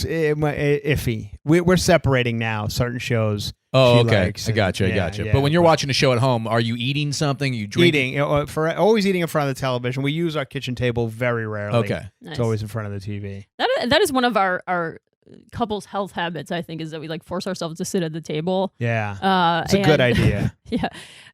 S3: iffy. We're separating now. Certain shows.
S2: Oh, okay. I gotcha. But when you're watching a show at home, are you eating something? Are you drinking?
S3: Always eating in front of the television. We use our kitchen table very rarely.
S2: Okay.
S3: It's always in front of the TV.
S1: That is one of our couples' health habits, I think, is that we like force ourselves to sit at the table.
S3: Yeah. It's a good idea.
S1: Yeah.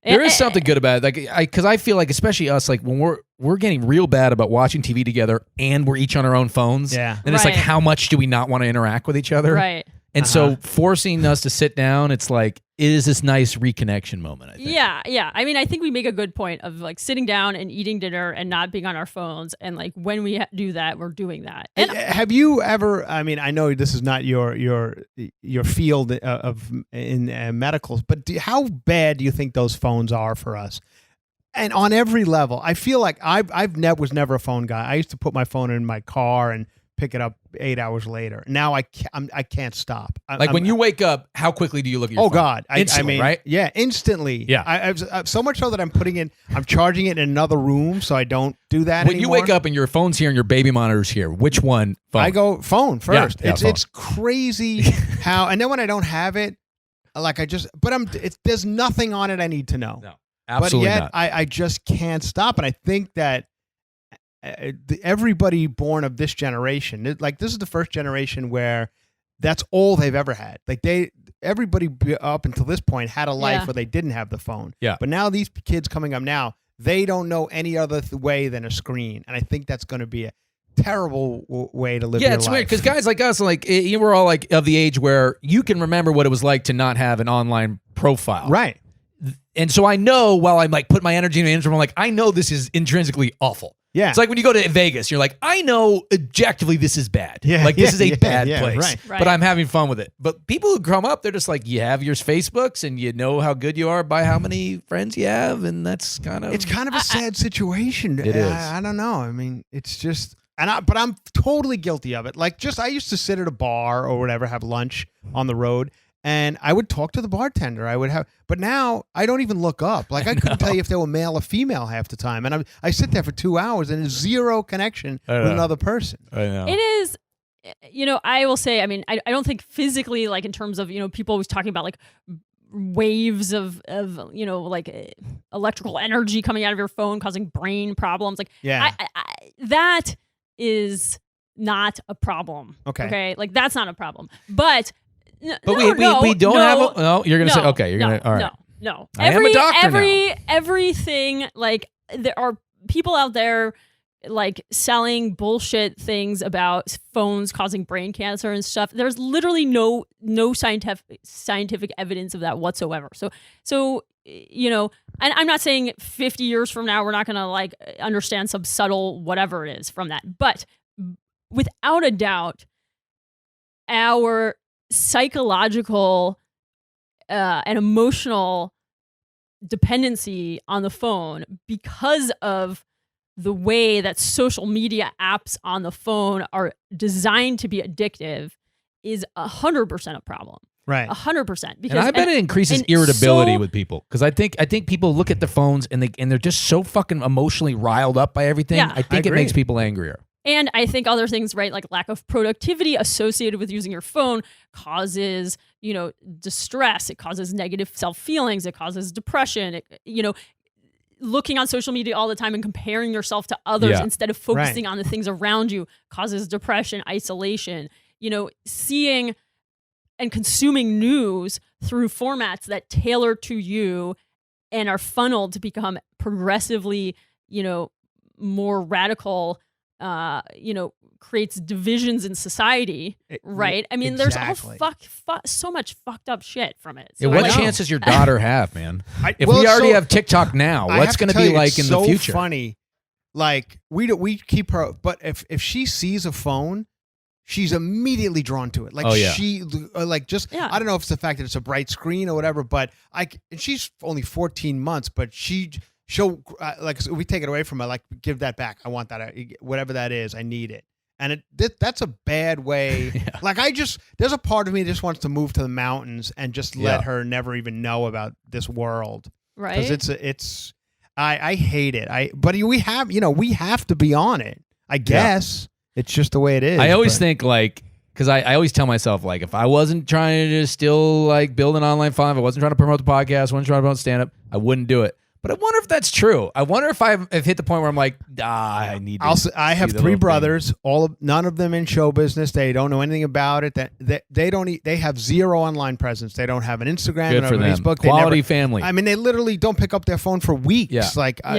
S2: There is something good about it, like because I feel like, especially us, like when we're getting real bad about watching TV together and we're each on our own phones.
S3: Yeah.
S2: And it's like,
S1: Right.
S2: how much do we not want to interact with each other?
S1: Right.
S2: And so forcing us to sit down, it's like, it is this nice reconnection moment, I think.
S1: Yeah, yeah. I mean, I think we make a good point of like sitting down and eating dinner and not being on our phones. And like when we do that, we're doing that. And
S3: Have you ever? I mean, I know this is not your field of in medicals, but how bad do you think those phones are for us? And on every level, I feel like I was never a phone guy. I used to put my phone in my car and pick it up 8 hours later. Now I can't stop.
S2: When you wake up, how quickly do you look at your phone?
S3: Oh God!
S2: Instantly,
S3: I mean,
S2: right?
S3: Yeah, instantly.
S2: Yeah.
S3: I've so much so that I'm charging it in another room, so I don't do that
S2: When
S3: anymore.
S2: you wake up and your phone's here and your baby monitor's here, which one? Phone?
S3: I go phone first.
S2: Yeah, phone.
S3: It's crazy how, and then when I don't have it, like there's nothing on it I need to know.
S2: No, absolutely
S3: but yet
S2: not.
S3: I just can't stop, and I think that everybody born of this generation, this is the first generation where that's all they've ever had. Like everybody up until this point had a life where they didn't have the phone.
S2: Yeah.
S3: But now these kids coming up now, they don't know any other way than a screen, and I think that's going to be a terrible way to live your life.
S2: Yeah, it's weird because guys like us, you were all like of the age where you can remember what it was like to not have an online profile.
S3: Right.
S2: And so I know while I'm like put my energy into it, I'm like, I know this is intrinsically awful.
S3: Yeah.
S2: It's like when you go to Vegas, you're like, I know objectively this is bad.
S3: Yeah,
S2: like this is a
S3: yeah,
S2: bad
S3: yeah,
S2: place.
S3: right.
S2: But I'm having fun with it. But people who come up, they're just like, you have your Facebooks and you know how good you are by how many friends you have, and that's kind of
S3: It's kind of a sad situation.
S2: It is.
S3: I don't know. I mean, it's just, but I'm totally guilty of it. Like, I used to sit at a bar or whatever, have lunch on the road, and I would talk to the bartender. But now I don't even look up. Like, I couldn't tell you if they were male or female half the time. And I sit there for 2 hours and there's zero connection with another person.
S2: I know.
S1: it is, I will say, I mean, I don't think physically, like in terms of, people always talking about like waves of electrical energy coming out of your phone causing brain problems. Like,
S3: Yeah.
S1: that is not a problem.
S3: Okay.
S1: Like, that's not a problem. But
S2: we don't have a, no, you're going to say, okay, you're going to, all right.
S1: No.
S2: I am a doctor now.
S1: Everything, like, there are people out there like selling bullshit things about phones causing brain cancer and stuff. There's literally no scientific evidence of that whatsoever. So and I'm not saying 50 years from now we're not going to like understand some subtle whatever it is from that, but without a doubt, our psychological and emotional dependency on the phone because of the way that social media apps on the phone are designed to be addictive is 100% a problem.
S3: Right.
S1: 100%. Because
S2: And I bet it increases irritability with people because I think people look at the phones and they're just so fucking emotionally riled up by everything.
S1: Yeah.
S2: I think it
S3: agree.
S2: makes people angrier.
S1: And I think other things, right, like lack of productivity associated with using your phone causes, distress. It causes negative self-feelings. It causes depression. Looking on social media all the time and comparing yourself to others instead of focusing on the things around you causes depression, isolation. Seeing and consuming news through formats that tailor to you and are funneled to become progressively, more radical, creates divisions in society, right? I mean,
S3: exactly.
S1: there's so much fucked up shit from it.
S2: Yeah,
S1: So
S2: what
S3: I know.
S2: chance does your daughter have, man? If
S3: well,
S2: we already
S3: so-
S2: have TikTok now,
S3: I
S2: what's
S3: have to
S2: going to
S3: tell
S2: be
S3: you,
S2: like
S3: it's
S2: in
S3: so
S2: the future?
S3: Funny, like we keep her, but if she sees a phone, she's immediately drawn to it. Like she just
S1: Yeah.
S3: I don't know if it's the fact that it's a bright screen or whatever, but and she's only 14 months, but she'll so we take it away from her, like give that back. I want that, whatever that is, I need it. And that's a bad way.
S2: Yeah.
S3: Like there's a part of me that just wants to move to the mountains and just let
S2: Yeah.
S3: her never even know about this world.
S1: right?
S3: Because I hate it. But we have to be on it. I guess it's just the way it is.
S2: I always
S3: but-
S2: think because I always tell myself if I wasn't trying to still build an online following, if I wasn't trying to promote the podcast, wasn't trying to promote stand up, I wouldn't do it. But I wonder if that's true. I wonder if I've hit the point where I'm like, I need to
S3: I have
S2: see the
S3: 3
S2: little
S3: brothers, none of them in show business. They don't know anything about it. They have 0 online presence. They don't have an Instagram,
S2: Good
S3: they
S2: for
S3: don't have
S2: them.
S3: Facebook.
S2: Quality family.
S3: I mean, they literally don't pick up their phone for weeks.
S2: Yeah.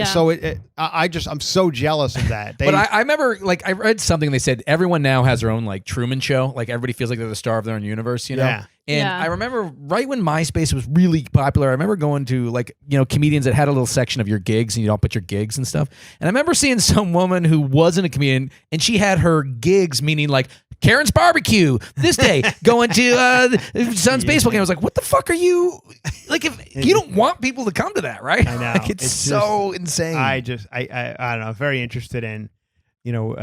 S3: So I'm so jealous of that.
S2: But I remember, like, I read something. They said everyone now has their own, like, Truman Show. Like, everybody feels like they're the star of their own universe, you know?
S3: Yeah.
S2: And I remember right when MySpace was really popular, I remember going to, like, you know, comedians that had a little section of your gigs, and you don't put your gigs and stuff. And I remember seeing some woman who wasn't a comedian, and she had her gigs, meaning like Karen's barbecue this day, going to son's baseball game. I was like, what the fuck are you, like, if you don't want people to come to that, right?
S3: I know.
S2: Like, it's so insane.
S3: I don't know. Very interested in, you know,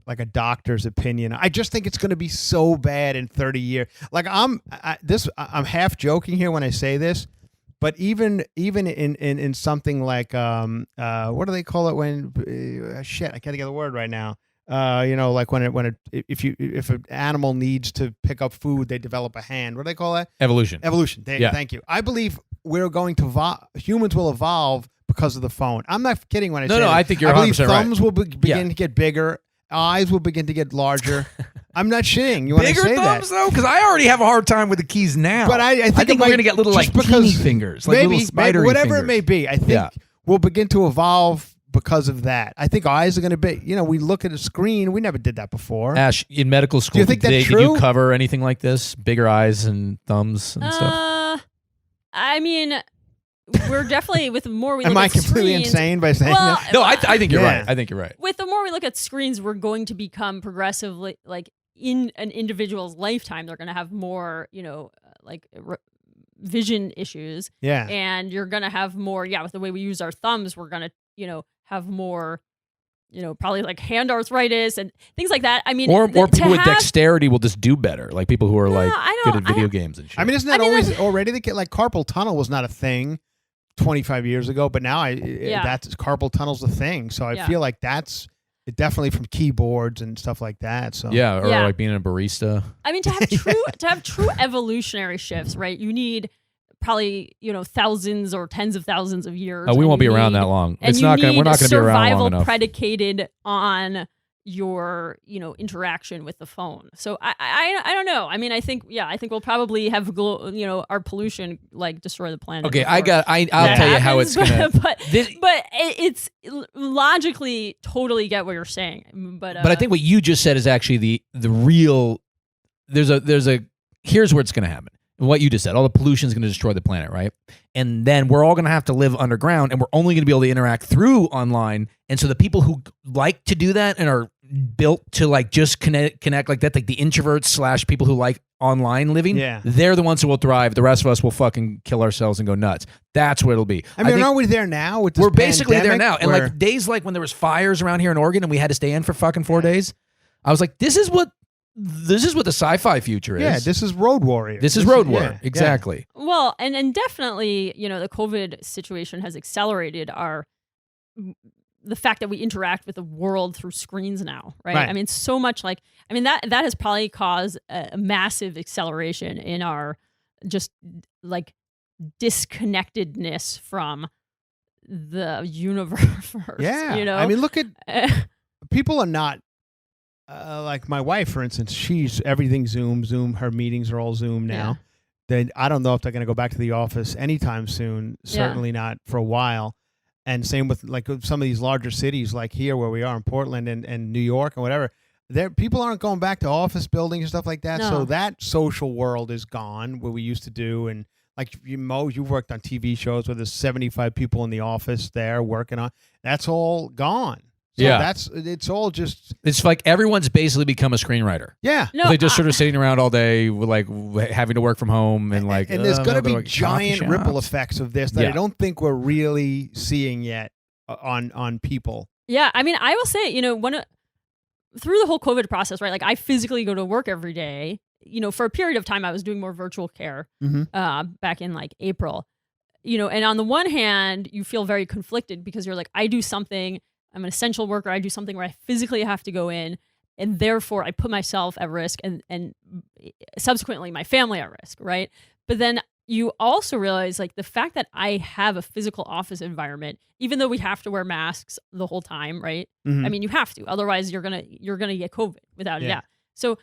S3: like a doctor's opinion. I just think it's going to be so bad in 30 years. Like I'm half joking here when I say this, but even in something like what do they call it when shit, I can't think of the word right now. You know, like if an animal needs to pick up food, they develop a hand. What do they call that?
S2: Evolution.
S3: Thank you. I believe we're going to humans will evolve because of the phone. I'm not kidding when I say that.
S2: No, I think you're 100%
S3: I believe thumbs
S2: right.
S3: will begin to get bigger. Eyes will begin to get larger. I'm not shitting. You want to
S2: Bigger
S3: say
S2: thumbs
S3: that?
S2: though, because I already have a hard time with the keys now.
S3: But I think
S2: we're going to get little like teeny fingers, like
S3: maybe,
S2: little spidery
S3: whatever
S2: fingers.
S3: it may be. I think we'll begin to evolve because of that. I think eyes are going to be. You know, we look at a screen. We never did that before.
S2: Ash, in medical school,
S3: Do you think that's
S2: did
S3: true?
S2: you cover anything like this? Bigger eyes and thumbs and stuff.
S1: I mean, we're definitely with the more we
S3: Am
S1: look
S3: I
S1: at
S3: completely
S1: screens,
S3: insane by saying
S1: well,
S3: that?
S2: No, I think you're
S3: Yeah.
S2: right. I think you're right.
S1: with the more we look at screens, we're going to become progressively, like, in an individual's lifetime, they're going to have more, you know, vision issues.
S3: Yeah.
S1: And you're going to have more, with the way we use our thumbs, we're going to, you know, have more, you know, probably like hand arthritis and things like that. I mean,
S2: or people with
S1: have,
S2: dexterity will just do better. Like people who are like good at video games and shit.
S3: I mean, isn't that already the like carpal tunnel was not a thing 25 years ago, but now that's carpal tunnel's a thing. So I feel like that's definitely from keyboards and stuff like that. So
S2: like being a barista.
S1: I mean, to have true evolutionary shifts, right? You need probably, you know, thousands or tens of thousands of years.
S2: Oh, we won't be around that long. It's not going. We're not going to be around long enough.
S1: Survival predicated on your, you know, interaction with the phone. So I don't know. I mean, I think we'll probably have our pollution like destroy the planet.
S2: Okay,
S1: I'll
S2: tell you how it's gonna.
S1: but it's logically totally get what you're saying. But
S2: I think what you just said is actually the real. Here's where it's gonna happen. What you just said, all the pollution is going to destroy the planet, right? And then we're all going to have to live underground, and we're only going to be able to interact through online. And so the people who like to do that and are built to like just connect like that, like the introverts / people who like online living, they're the ones who will thrive. The rest of us will fucking kill ourselves and go nuts. That's what it'll be.
S3: I mean, aren't we there now? With this
S2: we're basically there now. And
S3: where...
S2: like days like when there was fires around here in Oregon and we had to stay in for fucking 4 days, I was like, this is what the sci-fi future is.
S3: Yeah, this is Road Warrior.
S2: This is Road Warrior. Exactly.
S1: Yeah. Well, and definitely, you know, the COVID situation has accelerated the fact that we interact with the world through screens now, right? I mean, so much that has probably caused a massive acceleration in our just like disconnectedness from the universe.
S3: Yeah.
S1: You know?
S3: I mean, look at people are not like my wife, for instance, everything's Zoom. Her meetings are all Zoom now. Then I don't know if they're going to go back to the office anytime soon. Certainly not for a while. And same with like some of these larger cities, like here where we are in Portland and New York and whatever. People aren't going back to office buildings and stuff like that.
S1: No.
S3: So that social world is gone, what we used to do. And like you've worked on TV shows where there's 75 people in the office there working on. That's all gone. So it's all just.
S2: It's like everyone's basically become a screenwriter.
S3: Yeah.
S2: No, they just sort of sitting around all day, like having to work from home and like.
S3: And there's going to be giant ripple effects of this that I don't think we're really seeing yet on people.
S1: Yeah, I mean, I will say, you know, through the whole COVID process, right? Like I physically go to work every day. You know, for a period of time, I was doing more virtual care back in like April. You know, and on the one hand, you feel very conflicted because you're like, I do something. I'm an essential worker. I do something where I physically have to go in, and therefore I put myself at risk and subsequently my family at risk, right? But then you also realize like the fact that I have a physical office environment, even though we have to wear masks the whole time, right?
S3: Mhm.
S1: I mean, you have to, otherwise you're gonna get COVID without a
S3: Yeah.
S1: doubt. So,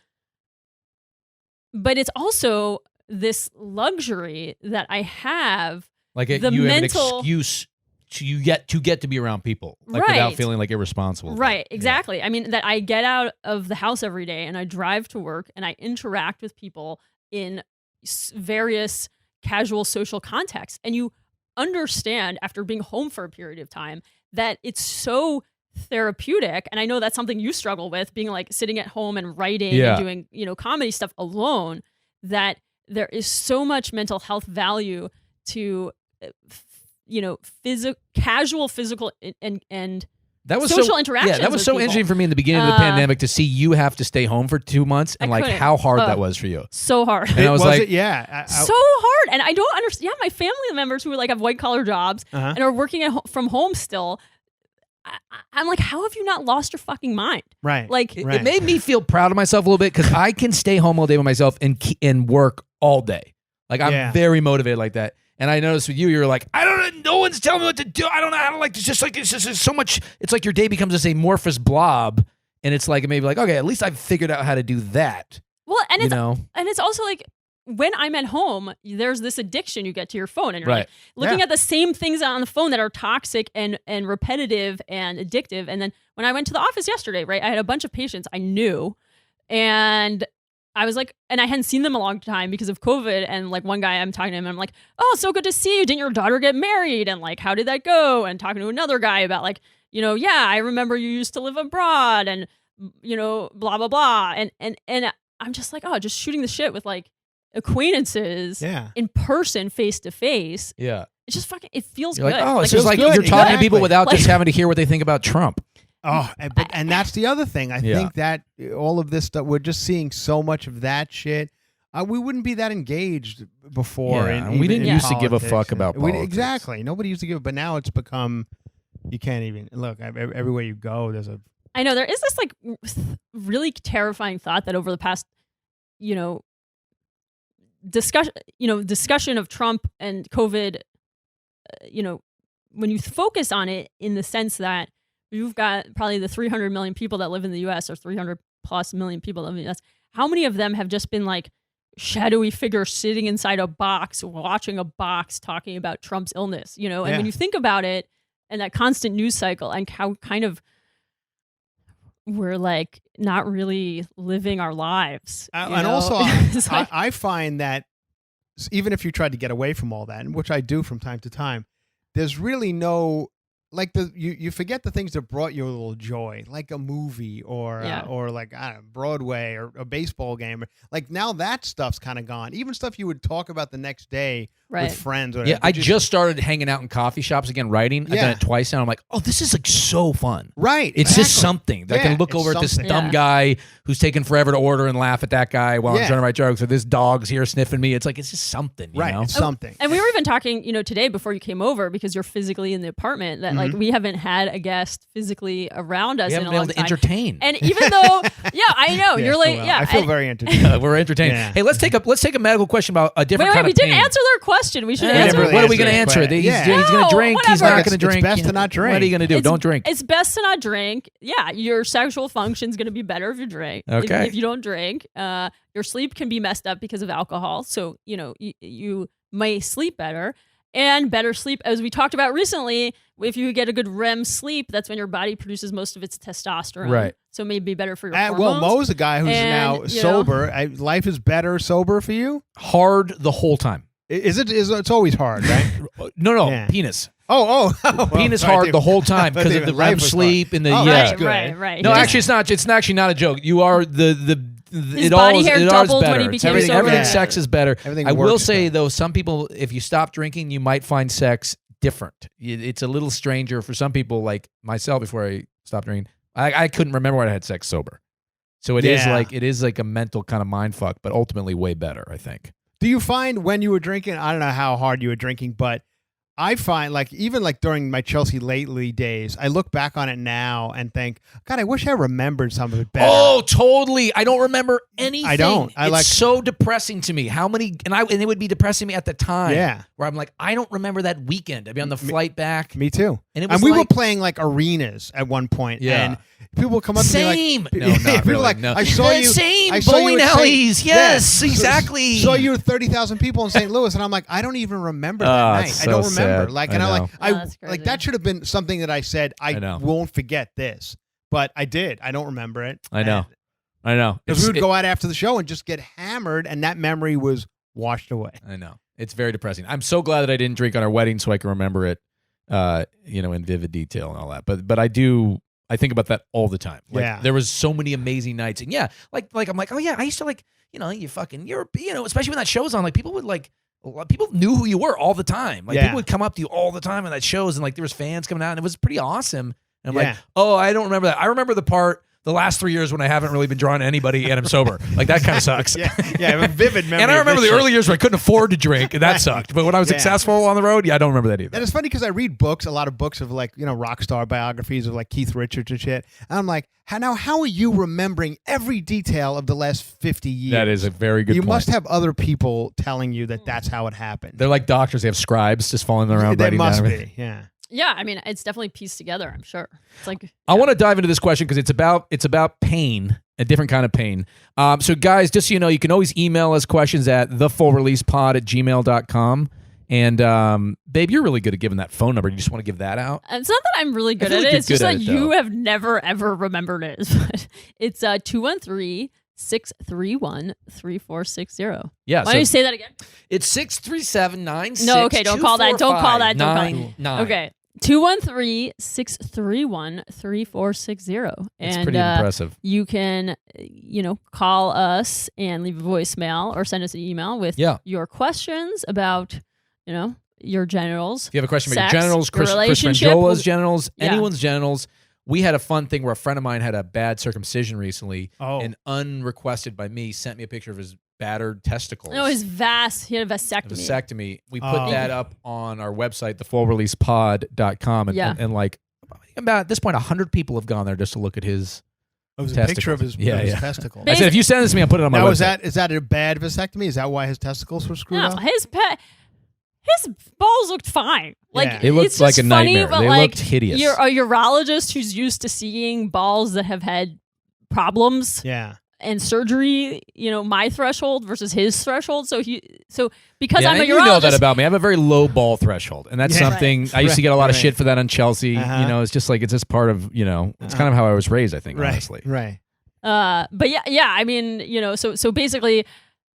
S1: but it's also this luxury that I have.
S2: Like
S1: The
S2: you have an
S1: mental-
S2: excuse to get to be around people, like without
S1: Right.
S2: feeling like irresponsible.
S1: Right, exactly. I mean, that I get out of the house every day and I drive to work and I interact with people in various casual social contexts. And you understand after being home for a period of time that it's so therapeutic. And I know that's something you struggle with, being like sitting at home and writing
S2: Yeah.
S1: and doing, comedy stuff alone, that there is so much mental health value to, casual physical and
S2: That was
S1: social
S2: so,
S1: interactions
S2: Yeah, that was
S1: with
S2: so
S1: people.
S2: interesting for me in the beginning of the pandemic to see you have to stay home for 2 months and
S1: I
S2: like
S1: couldn't.
S2: how hard that was for you.
S1: so hard.
S2: And I was like,
S3: it? Yeah.
S1: So hard. And I don't understand. Yeah, my family members who like have white collar jobs
S3: Uh-huh.
S1: and are working from home still. I'm like, how have you not lost your fucking mind?
S3: Right.
S1: Like,
S2: it made me feel proud of myself a little bit because I can stay home all day by myself and work all day. Like I'm
S3: Yeah.
S2: very motivated like that. And I noticed with you were like, I don't know, no one's telling me what to do. I don't know how to like. It's just so much. It's like your day becomes this amorphous blob, and it's like maybe like okay, at least I've figured out how to do that.
S1: well, and
S2: You
S1: it's
S2: know,
S1: and it's also like when I'm at home, there's this addiction you get to your phone, and you're
S2: Right.
S1: like looking
S3: Yeah.
S1: at the same things on the phone that are toxic and repetitive and addictive. And then when I went to the office yesterday, right, I had a bunch of patients I knew, and I was like, and I hadn't seen them a long time because of COVID. And like one guy, I'm talking to him, and I'm like, oh, so good to see you. Didn't your daughter get married? And like, how did that go? And talking to another guy about like, yeah, I remember you used to live abroad and, blah, blah, blah. And I'm just like, oh, just shooting the shit with like acquaintances
S3: Yeah.
S1: in person, face to face.
S2: yeah.
S1: It's just fucking, it feels
S2: You're
S1: good.
S2: like, oh, it's
S3: feels
S2: just like
S3: good.
S2: you're talking to people
S3: Exactly.
S2: without just
S1: Like-
S2: having to hear what they think about Trump.
S3: Oh, and that's the other thing. I
S2: Yeah.
S3: think that all of this stuff, we're just seeing so much of that shit. We wouldn't be that engaged before.
S2: Yeah,
S3: in-
S2: and we
S3: even
S2: didn't
S3: in
S2: used to give a
S3: politics.
S2: fuck about politics.
S3: Exactly. Nobody used to give, but now it's become, you can't even, look, everywhere you go, there's a,
S1: I know there is this like really terrifying thought that over the past, discussion of Trump and COVID, when you focus on it in the sense that you've got probably the 300 million people that live in the U.S. or 300 plus million people that live in the U.S., how many of them have just been like shadowy figures sitting inside a box, watching a box, talking about Trump's illness, And
S3: Yeah.
S1: when you think about it and that constant news cycle and how kind of we're like not really living our lives.
S3: and also
S1: It's like-
S3: I find that even if you tried to get away from all that, and which I do from time to time, there's really no, like you forget the things that brought you a little joy, like a movie or like I don't know, Broadway or a baseball game. Like now that stuff's kind of gone. Even stuff you would talk about the next day
S1: Right.
S3: with friends. Or
S2: Yeah,
S3: whatever.
S2: I just started hanging out in coffee shops again, writing. I've
S3: Yeah.
S2: done it twice now. I'm like, oh, this is like so fun.
S3: right.
S2: It's
S3: exactly.
S2: just something that I
S3: Yeah,
S2: can look
S3: it's
S2: over at this
S3: something.
S2: dumb
S1: Yeah.
S2: guy who's taking forever to order and laugh at that guy while I'm
S3: Yeah.
S2: trying to write jokes, or this dog's here sniffing me. It's like it's just something, you
S3: Right.
S2: know?
S3: It's something.
S1: And we were even talking, today before you came over because you're physically in the apartment that like we haven't had a guest physically around us
S2: We
S1: in
S2: haven't
S1: a
S2: been
S1: long
S2: able to
S1: time.
S2: entertain.
S1: And even though, yeah, I know you're like,
S3: well,
S1: yeah,
S3: I feel
S1: and-
S3: very entertained.
S2: We're entertaining.
S3: Yeah.
S2: Hey, let's take a medical question about a different
S1: Wait,
S2: kind
S1: we
S2: of
S1: didn't
S2: pain.
S1: answer their question. We should
S3: We
S1: answer.
S3: never really
S2: What are we going to
S3: answered
S2: answer?
S3: it.
S2: He's,
S3: Yeah.
S2: he's going
S1: No,
S2: to drink. He's
S1: whatever.
S2: not
S3: It's
S2: going to drink.
S3: best to not drink.
S2: What are you going to do? Don't drink.
S1: It's best to not drink. Yeah, your sexual function's going to be better if you drink.
S2: Okay.
S1: If you don't drink, your sleep can be messed up because of alcohol. So, you may sleep better. And better sleep, as we talked about recently, if you get a good REM sleep, that's when your body produces most of its testosterone.
S2: Right.
S1: So it may be better for your
S3: Well,
S1: hormones.
S3: Mo's a guy who's
S1: And,
S3: now sober. Life is better sober for you.
S2: Hard the whole time.
S3: Is it? It's always hard, right?
S2: No,
S3: Yeah.
S2: penis.
S3: Oh.
S2: Penis
S3: Sorry,
S2: hard
S3: dude.
S2: the whole time
S3: But
S2: because of
S3: dude,
S2: the
S3: life
S2: REM
S3: was
S2: sleep and the
S3: Oh,
S2: yeah.
S3: that's
S1: right,
S3: good.
S1: right.
S2: No,
S1: Yeah.
S2: actually, it's not. It's actually not a joke. You are
S1: His body hair doubled when he became
S2: everything,
S1: sober.
S2: everything
S3: Yeah.
S2: sex is better.
S3: Everything
S2: I will
S3: works
S2: say
S3: better.
S2: though, some people, if you stop drinking, you might find sex different. It's a little stranger for some people, like myself. Before I stopped drinking, I couldn't remember when I had sex sober. So it is like a mental kind of mind fuck, but ultimately way better, I think.
S3: Do you find when you were drinking? I don't know how hard you were drinking, but I find like even like during my Chelsea Lately days, I look back on it now and think, God, I wish I remembered some of it better.
S2: Oh, totally. I don't remember anything.
S3: I don't.
S2: It's so depressing to me. How many and it would be depressing me at the time.
S3: Yeah.
S2: Where I'm like, I don't remember that weekend. I'd be on the flight back.
S3: Me too.
S2: And it was
S3: we were playing like arenas at one point.
S2: Yeah.
S3: And people would come up to me like,
S2: No, not
S3: people
S2: really.
S3: like,
S2: No.
S3: I saw you.
S2: Same.
S3: I saw you
S2: Bowling
S3: at
S2: alleys.
S3: St.
S2: Yes,
S3: Yeah.
S2: exactly.
S3: Saw you with 30,000 people in St. Louis, and I'm like, I don't even remember that night.
S2: it's
S3: I don't
S2: so
S3: remember.
S2: sad.
S3: Like,
S2: I
S3: and I'm
S2: know.
S3: like,
S1: That's
S3: like
S1: crazy.
S3: that should have been something that I said. I
S2: know.
S3: won't forget this, but I did. I don't remember it.
S2: I know.
S3: Because we would go out after the show and just get hammered, and that memory was washed away.
S2: I know. It's very depressing. I'm so glad that I didn't drink on our wedding so I can remember it, in vivid detail and all that. But I do. I think about that all the time. Like,
S3: Yeah.
S2: there was so many amazing nights, and like I'm like, oh yeah, I used to especially when that show's on, like people knew who you were all the time. Like
S3: Yeah.
S2: people would come up to you all the time in that shows, and like there was fans coming out, and it was pretty awesome. And I'm
S3: Yeah.
S2: like, oh, I don't remember that. I remember the last 3 years when I haven't really been drawn to anybody and I'm sober. Like that kind of sucks.
S3: Yeah, I have a vivid memory.
S2: And I
S3: of
S2: remember
S3: this
S2: the
S3: shit.
S2: early years where I couldn't afford to drink, and that sucked. But when I was
S3: Yeah.
S2: successful on the road, I don't remember that either.
S3: And it's funny because I read books, a lot of books of like, rock star biographies of like Keith Richards and shit. And I'm like, how are you remembering every detail of the last 50 years?
S2: That is a very good
S3: You
S2: point.
S3: must have other people telling you that that's how it happened.
S2: They're like doctors. They have scribes just following them around.
S3: They
S2: writing
S3: must
S2: down
S3: be,
S2: everything.
S3: yeah.
S1: Yeah, I mean, it's definitely pieced together, I'm sure. It's like
S2: I want to dive into this question because it's about pain, a different kind of pain. So guys, just so you know, you can always email us questions at thefullreleasepod@gmail.com. And babe, you're really good at giving that phone number. You just want to give that out?
S1: It's not that I'm really good
S2: feel
S1: at
S2: like
S1: it.
S2: you're
S1: It's just
S2: good
S1: that
S2: at it,
S1: you
S2: though.
S1: have never, ever remembered it. It's 213-631-3460.
S2: Yeah.
S1: Why don't you say that again?
S2: It's 637-96.
S1: No, okay, don't call that. Don't call that. Don't call it.
S2: 99.
S1: Okay. 213-631-3460.
S2: It's
S1: And
S2: pretty impressive.
S1: you can, call us and leave a voicemail or send us an email with your questions about, your genitals.
S2: If you have a question about
S1: sex,
S2: your genitals,
S1: your
S2: Chris
S1: relationship,
S2: Franjola's genitals,
S1: Yeah.
S2: anyone's genitals. We had a fun thing where a friend of mine had a bad circumcision recently,
S3: Oh.
S2: and unrequested by me, sent me a picture of his battered testicles.
S1: No, he had a vasectomy.
S2: Vasectomy. We put
S3: Oh.
S2: that up on our website, thefullreleasepod.com, and,
S1: Yeah.
S2: and like about at this point, 100 people have gone there just to look at his.
S3: It was a
S2: Testicles.
S3: picture of his,
S2: Yeah,
S3: of his
S2: yeah.
S3: testicle.
S2: I said, if you send this to me, I'll put it on my
S3: Now,
S2: website.
S3: is that a bad vasectomy? Is that why his testicles were screwed
S1: No,
S3: up?
S1: his balls looked fine. Like
S3: Yeah.
S2: It looked
S1: it's
S2: like
S1: just
S2: a
S1: funny,
S2: nightmare.
S1: but
S2: They
S1: like
S2: looked hideous.
S1: You're a urologist who's used to seeing balls that have had problems
S3: Yeah.
S1: and surgery. My threshold versus his threshold. So because
S2: Yeah,
S1: I'm a
S2: and
S1: urologist,
S2: you know that about me. I have a very low ball threshold, and that's
S3: Yeah.
S2: something I used to get a lot of
S3: Right.
S2: shit for that on Chelsea.
S3: Uh-huh.
S2: It's just it's just part of it's kind of how I was raised. I think honestly.
S3: Right.
S1: but yeah. I mean, so basically.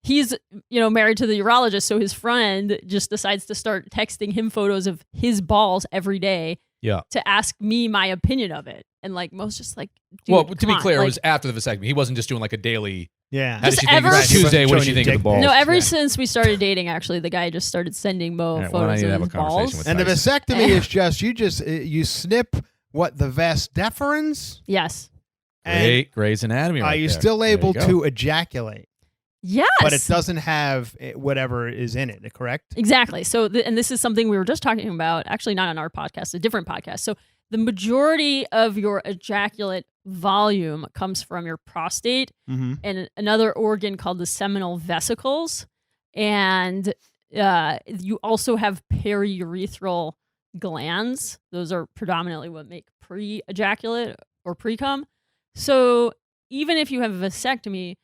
S1: He's, married to the urologist, so his friend just decides to start texting him photos of his balls every day
S2: Yeah.
S1: to ask me my opinion of it. And like most just like, dude,
S2: Well, to
S1: come
S2: be
S1: on.
S2: clear,
S1: Like,
S2: it was after the vasectomy. He wasn't just doing like a daily.
S3: Yeah.
S2: How did
S1: Just
S2: you think?
S1: ever-
S2: It's Tuesday. What did you
S3: Showing
S2: think of
S3: you
S2: the balls?
S1: no, ever
S3: Yeah.
S1: since we started dating, actually, the guy just started sending Mo
S2: All right, well, I
S1: photos
S2: need to
S1: of
S2: have a
S1: his
S2: conversation
S1: balls.
S2: with
S3: And the
S2: Tyson.
S3: vasectomy is just you snip the vas deferens.
S1: Yes.
S2: Great Grey's Anatomy.
S3: Are
S2: Right
S3: you
S2: there.
S3: still
S2: There you
S3: able
S2: go.
S3: to ejaculate?
S1: Yes.
S3: But it doesn't have whatever is in it, correct?
S1: Exactly. So, and this is something we were just talking about, actually not on our podcast, a different podcast. So the majority of your ejaculate volume comes from your prostate
S3: Mm-hmm.
S1: and another organ called the seminal vesicles. And you also have periurethral glands. Those are predominantly what make pre-ejaculate or pre-cum. So even if you have a vasectomy,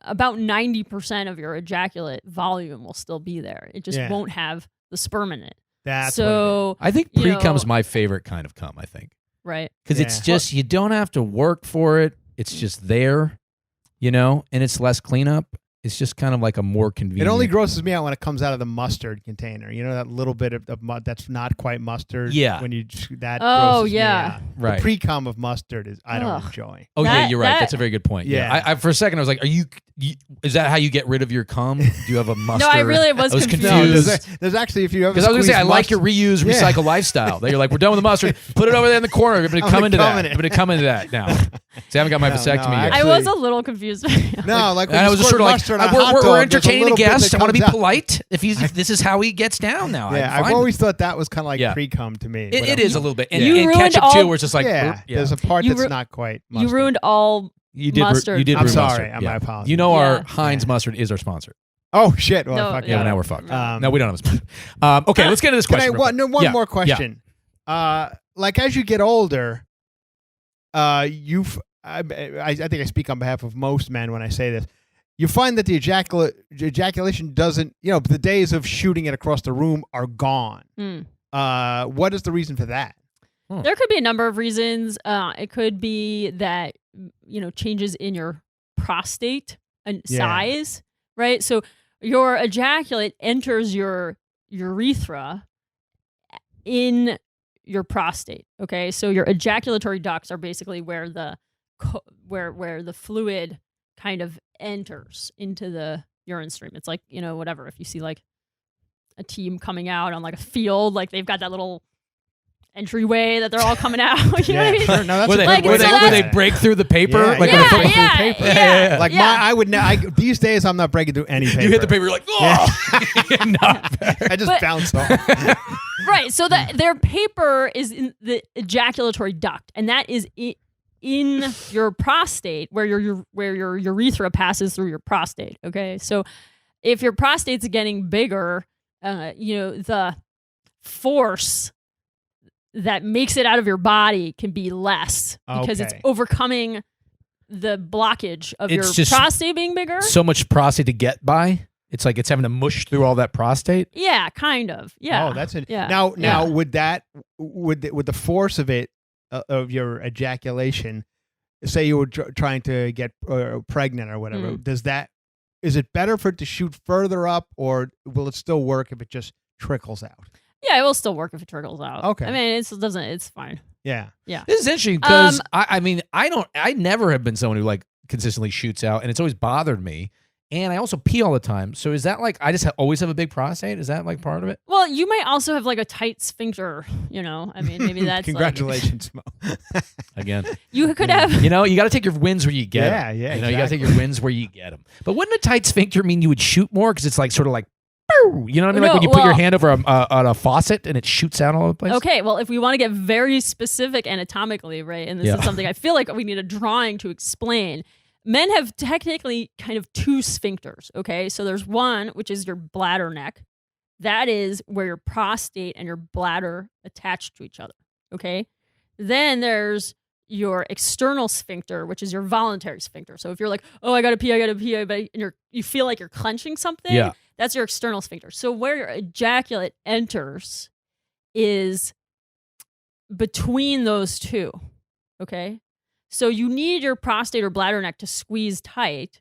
S1: about 90% of your ejaculate volume will still be there. It just
S3: Yeah.
S1: won't have the sperm in it.
S3: That's
S1: So,
S2: I think
S1: you
S2: pre-cum's
S1: know-
S2: my favorite kind of cum. I think
S1: right.
S2: because it's
S3: Yeah.
S2: just you don't have to work for it. It's just there, and it's less cleanup. It's just kind of like a more convenient.
S3: It only grosses me out when it comes out of the mustard container. You know that little bit of mud that's not quite mustard.
S2: Yeah.
S3: When you that.
S1: Oh,
S3: grosses me
S1: yeah.
S3: out.
S2: Right.
S3: The pre-cum of mustard is I don't
S1: Ugh.
S3: enjoy.
S2: Oh yeah,
S1: That-
S2: you're right.
S1: that-
S2: That's a very good point. Yeah.
S3: Yeah.
S2: I for a second I was like, are you? Is that how you get rid of your cum? Do you have a mustard?
S1: No, I really was
S2: I was
S1: confused.
S3: No,
S2: confused.
S3: there's actually if you ever
S2: Because I was gonna say I like your
S3: mustard,
S2: reuse,
S3: Yeah.
S2: recycle lifestyle. That you're like, we're done with the mustard. Put it over there in the corner. I'm gonna
S3: I'm
S2: come
S3: gonna
S2: into
S3: come
S2: that.
S3: in it.
S2: I'm gonna come into that now. See, I haven't got my
S3: No,
S2: vasectomy
S3: no,
S2: yet.
S1: I
S3: Actually-
S1: was a little confused.
S3: No, like when
S2: And I
S3: you
S2: was just
S3: squirt
S2: sort of like,
S3: mustard on a hot dog,
S2: we're
S3: there's a
S2: entertaining a
S3: little bit
S2: guest.
S3: that
S2: I want to be
S3: comes out.
S2: polite. If this is how he gets down now,
S3: Yeah,
S2: I'm
S3: I've
S2: fine
S3: always thought that was kind of like
S2: Yeah.
S3: pre-cum to me.
S2: It is a little bit. And,
S1: You
S2: and
S1: ruined
S2: ketchup too,
S1: all-
S2: where it's just like,
S3: Yeah, there's a part
S1: You
S3: that's
S1: ru-
S3: not quite
S1: You
S3: mustard.
S1: ruined all
S2: you did.
S1: mustard.
S2: You did.
S3: I'm
S2: ruin
S3: sorry.
S2: mustard.
S3: My apologies.
S2: You know, our
S1: Yeah.
S2: Heinz mustard is our sponsor.
S3: Oh, shit. Well,
S1: No,
S3: fuck
S2: Yeah,
S3: yeah.
S2: now we're fucked.
S1: Um,
S2: No, we don't have a sponsor. Okay, let's get into this
S3: Can
S2: question. real quick.
S3: one
S2: Yeah,
S3: more
S2: yeah.
S3: question. Like as you get older, I think I speak on behalf of most men when I say this. You find that the ejaculation doesn't, the days of shooting it across the room are gone. What is the reason for that?
S1: There could be a number of reasons. It could be that, changes in your prostate and size, right? So your ejaculate enters your urethra in your prostate. Okay, so your ejaculatory ducts are basically where the where the fluid kind of enters into the urine stream. It's like, whatever. If you see like a team coming out on like a field, like they've got that little entryway that they're all coming out. You know what I mean?
S3: Sure. No, that's
S2: Where
S3: a
S2: they,
S3: good
S2: where,
S3: way
S2: they,
S3: to
S2: where
S3: look
S2: they
S3: at it.
S2: break through the paper,
S3: Yeah,
S2: like
S3: yeah.
S2: on a football
S1: Yeah,
S2: paper.
S1: yeah.
S3: Like I would these days I'm not breaking through any paper.
S2: You hit the paper, you're like, oh, not bad.
S3: I just bounced off.
S1: Right. So their paper is in the ejaculatory duct, and that is in your prostate, where your urethra passes through your prostate. Okay. So if your prostate's getting bigger, the force that makes it out of your body can be less because it's
S3: Okay.
S1: overcoming the blockage of
S2: It's
S1: your
S2: just
S1: prostate being bigger.
S2: So much prostate to get by. It's like it's having to mush through all that prostate.
S1: Yeah, kind of. Yeah.
S3: Oh, that's it.
S1: Yeah.
S3: Now,
S1: Yeah.
S3: would the force of it of your ejaculation, say you were trying to get pregnant or whatever, is it better for it to shoot further up, or will it still work if it just trickles out?
S1: Yeah, it will still work if it trickles out.
S3: Okay.
S1: I mean, it's fine.
S3: Yeah.
S2: This is interesting because I never have been someone who like consistently shoots out, and it's always bothered me. And I also pee all the time. So is that like I just always have a big prostate? Is that like part of it?
S1: Well, you might also have like a tight sphincter, I mean, maybe that's
S3: Congratulations, Mo.
S2: Again,
S1: you could have.
S2: you got to take your wins where you get them.
S3: Yeah,
S2: You got to take your wins where you get them. But wouldn't a tight sphincter mean you would shoot more? Because it's like sort of like, you know what I mean? Like
S1: No,
S2: when you put your
S1: well-
S2: hand over on a faucet and it shoots out all over the place.
S1: Okay, well, if we want to get very specific anatomically, right, and this is something I feel like we need a drawing to explain. Men have technically kind of two sphincters, okay? So there's one, which is your bladder neck. That is where your prostate and your bladder attach to each other, okay? Then there's your external sphincter, which is your voluntary sphincter. So if you're like, oh, I gotta pee, but you feel like you're clenching something, that's your external sphincter. So where your ejaculate enters is between those two, okay? So you need your prostate or bladder neck to squeeze tight.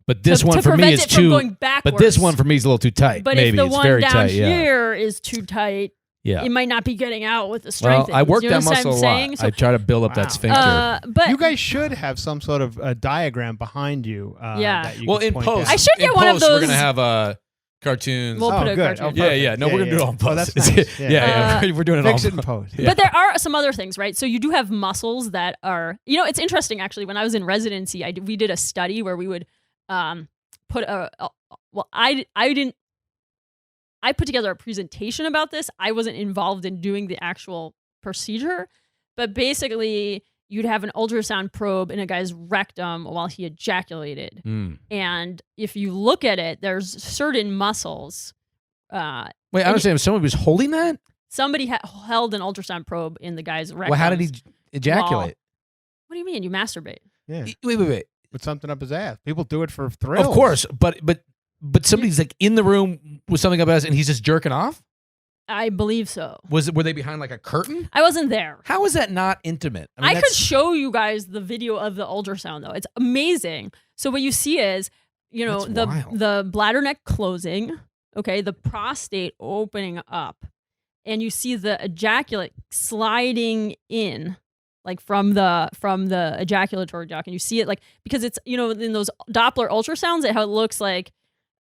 S2: But this
S1: to
S2: one for me
S1: prevent
S2: is
S1: it from
S2: too.
S1: going backwards.
S2: But this one for me is a little too tight.
S1: But
S2: Maybe
S1: if the
S2: it's
S1: one
S2: very
S1: down
S2: tight.
S1: here is too tight,
S2: Yeah.
S1: it might not be getting out with the
S2: Well,
S1: strength.
S2: I work
S1: you know
S2: that
S1: what I'm
S2: muscle a
S1: saying?
S2: lot.
S1: So,
S2: I try to build up
S3: Wow.
S2: that sphincter.
S1: but
S3: You guys should have some sort of diagram behind you.
S1: Yeah.
S3: That you
S2: Well,
S3: can
S2: in
S3: point
S2: post,
S3: out.
S1: I should get
S2: in
S1: one of
S2: post, We're
S1: those-
S2: gonna have cartoons.
S1: We'll put a
S3: good.
S1: cartoon.
S2: yeah,
S3: perfect.
S2: yeah. No, we're gonna do it on post.
S3: Oh, that's
S2: It's-
S3: nice.
S2: yeah. We're doing it
S3: Fix
S2: all
S3: it in post.
S2: Yeah.
S1: But there are some other things, right? So you do have muscles that are, it's interesting actually. When I was in residency, we did a study where we would put I put together a presentation about this. I wasn't involved in doing the actual procedure, but basically you'd have an ultrasound probe in a guy's rectum while he ejaculated. And if you look at it, there's certain muscles.
S2: Wait, I understand. If someone was holding that,
S1: Somebody held an ultrasound probe in the guy's rectum.
S2: well, how did he ejaculate?
S1: What do you mean? You masturbate?
S3: Yeah.
S2: Wait.
S3: Put something up his ass. People do it for thrills.
S2: Of course, but somebody's like in the room with something up his ass and he's just jerking off.
S1: I believe so.
S2: Were they behind like a curtain?
S1: I wasn't there.
S2: How is that not intimate? mean,
S1: I could
S2: that's-
S1: show you guys the video of the ultrasound though. It's amazing. So what you see is,
S2: That's wild.
S1: the bladder neck closing, okay, the prostate opening up, and you see the ejaculate sliding in, like from the ejaculatory duct, and you see it like because it's in those Doppler ultrasounds, how it looks like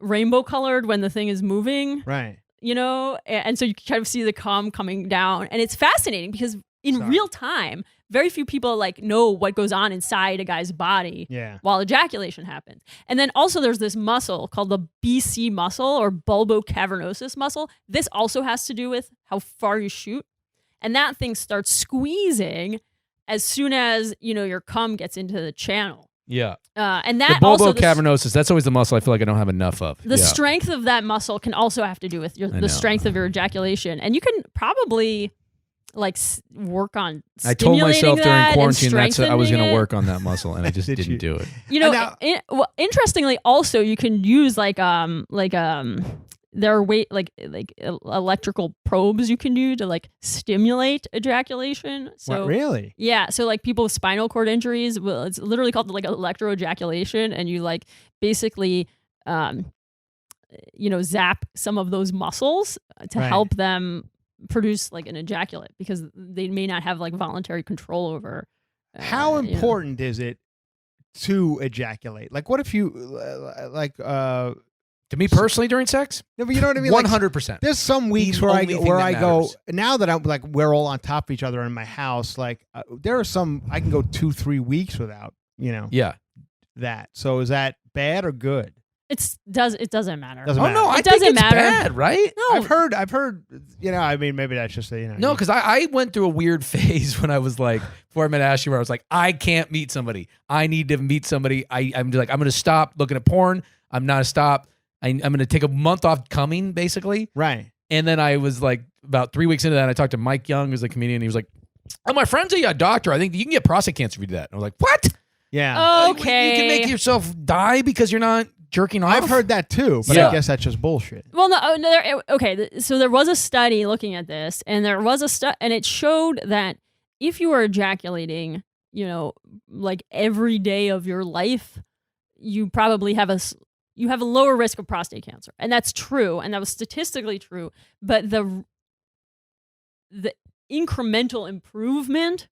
S1: rainbow colored when the thing is moving.
S3: Right.
S1: And so you kind of see the cum coming down, and it's fascinating because in real time, very few people like know what goes on inside a guy's body while ejaculation happens. And then also there's this muscle called the BC muscle or bulbocavernosus muscle. This also has to do with how far you shoot. And that thing starts squeezing as soon as, your cum gets into the channel.
S2: Yeah.
S1: And that
S2: the
S1: also
S2: bulbocavernosis, that's always the muscle I feel like I don't have enough of.
S1: The strength of that muscle can also have to do with the strength of your ejaculation. And you can probably work on stimulating
S2: I told myself during quarantine I was going to work
S1: it.
S2: on that muscle, and I just didn't do it.
S1: Interestingly, also you can use there are electrical probes you can do to stimulate ejaculation. So
S3: what, really?
S1: Yeah. So people with spinal cord injuries, it's literally called electro ejaculation, and you basically zap some of those muscles to help them produce an ejaculate because they may not have voluntary control over.
S3: How important is it to ejaculate? What if you
S2: to me personally during sex?
S3: No, but you know what I mean?
S2: 100%.
S3: There's some weeks
S2: The
S3: where
S2: only thing
S3: I
S2: that
S3: go,
S2: matters.
S3: now that I'm we're all on top of each other in my house, there are some, I can go 2-3 weeks without, that. So is that bad or good?
S1: It doesn't matter.
S3: Doesn't matter.
S2: No, I
S1: It doesn't
S2: think it's
S1: matter.
S2: bad, right?
S1: No,
S3: I've heard, I mean, maybe that's just
S2: No, because I went through a weird phase when I was before I met Ashley, where I was I can't meet somebody. I need to meet somebody. I'm just I'm going to stop looking at porn. I'm not stop. I'm going to take a month off coming, basically.
S3: Right.
S2: And then I was about 3 weeks into that, I talked to Mike Young, who's a comedian. He was like, "Oh, my friend's a doctor. I think you can get prostate cancer if you do that." And I was like, "What?
S3: Yeah.
S1: Okay.
S2: You can make yourself die because you're not jerking off?"
S3: I've heard that too, but I guess that's just bullshit.
S1: Well, so there was a study looking at this, and and it showed that if you were ejaculating, every day of your life, you probably have a lower risk of prostate cancer, and that's true, and that was statistically true. But the incremental improvement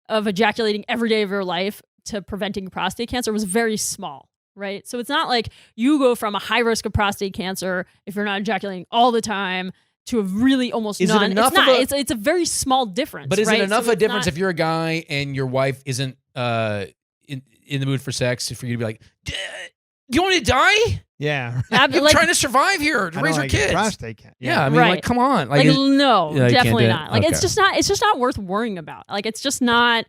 S1: of ejaculating every day of your life to preventing prostate cancer was very small. Right. So it's not you go from a high risk of prostate cancer if you're not ejaculating all the time to a really almost none. It's a very small difference.
S2: But is
S1: right?
S2: it enough
S1: so
S2: of a difference if you're a guy and your wife isn't in the mood for sex for you to be like, "Do you want me to die?
S3: Yeah.
S2: I'm trying to survive here to raise our kids."
S3: Prostate cancer.
S2: Yeah. I mean, come on.
S1: No,
S2: Yeah, you can't
S1: definitely
S2: do it?
S1: not.
S2: Okay.
S1: It's just not worth worrying about. It's just not.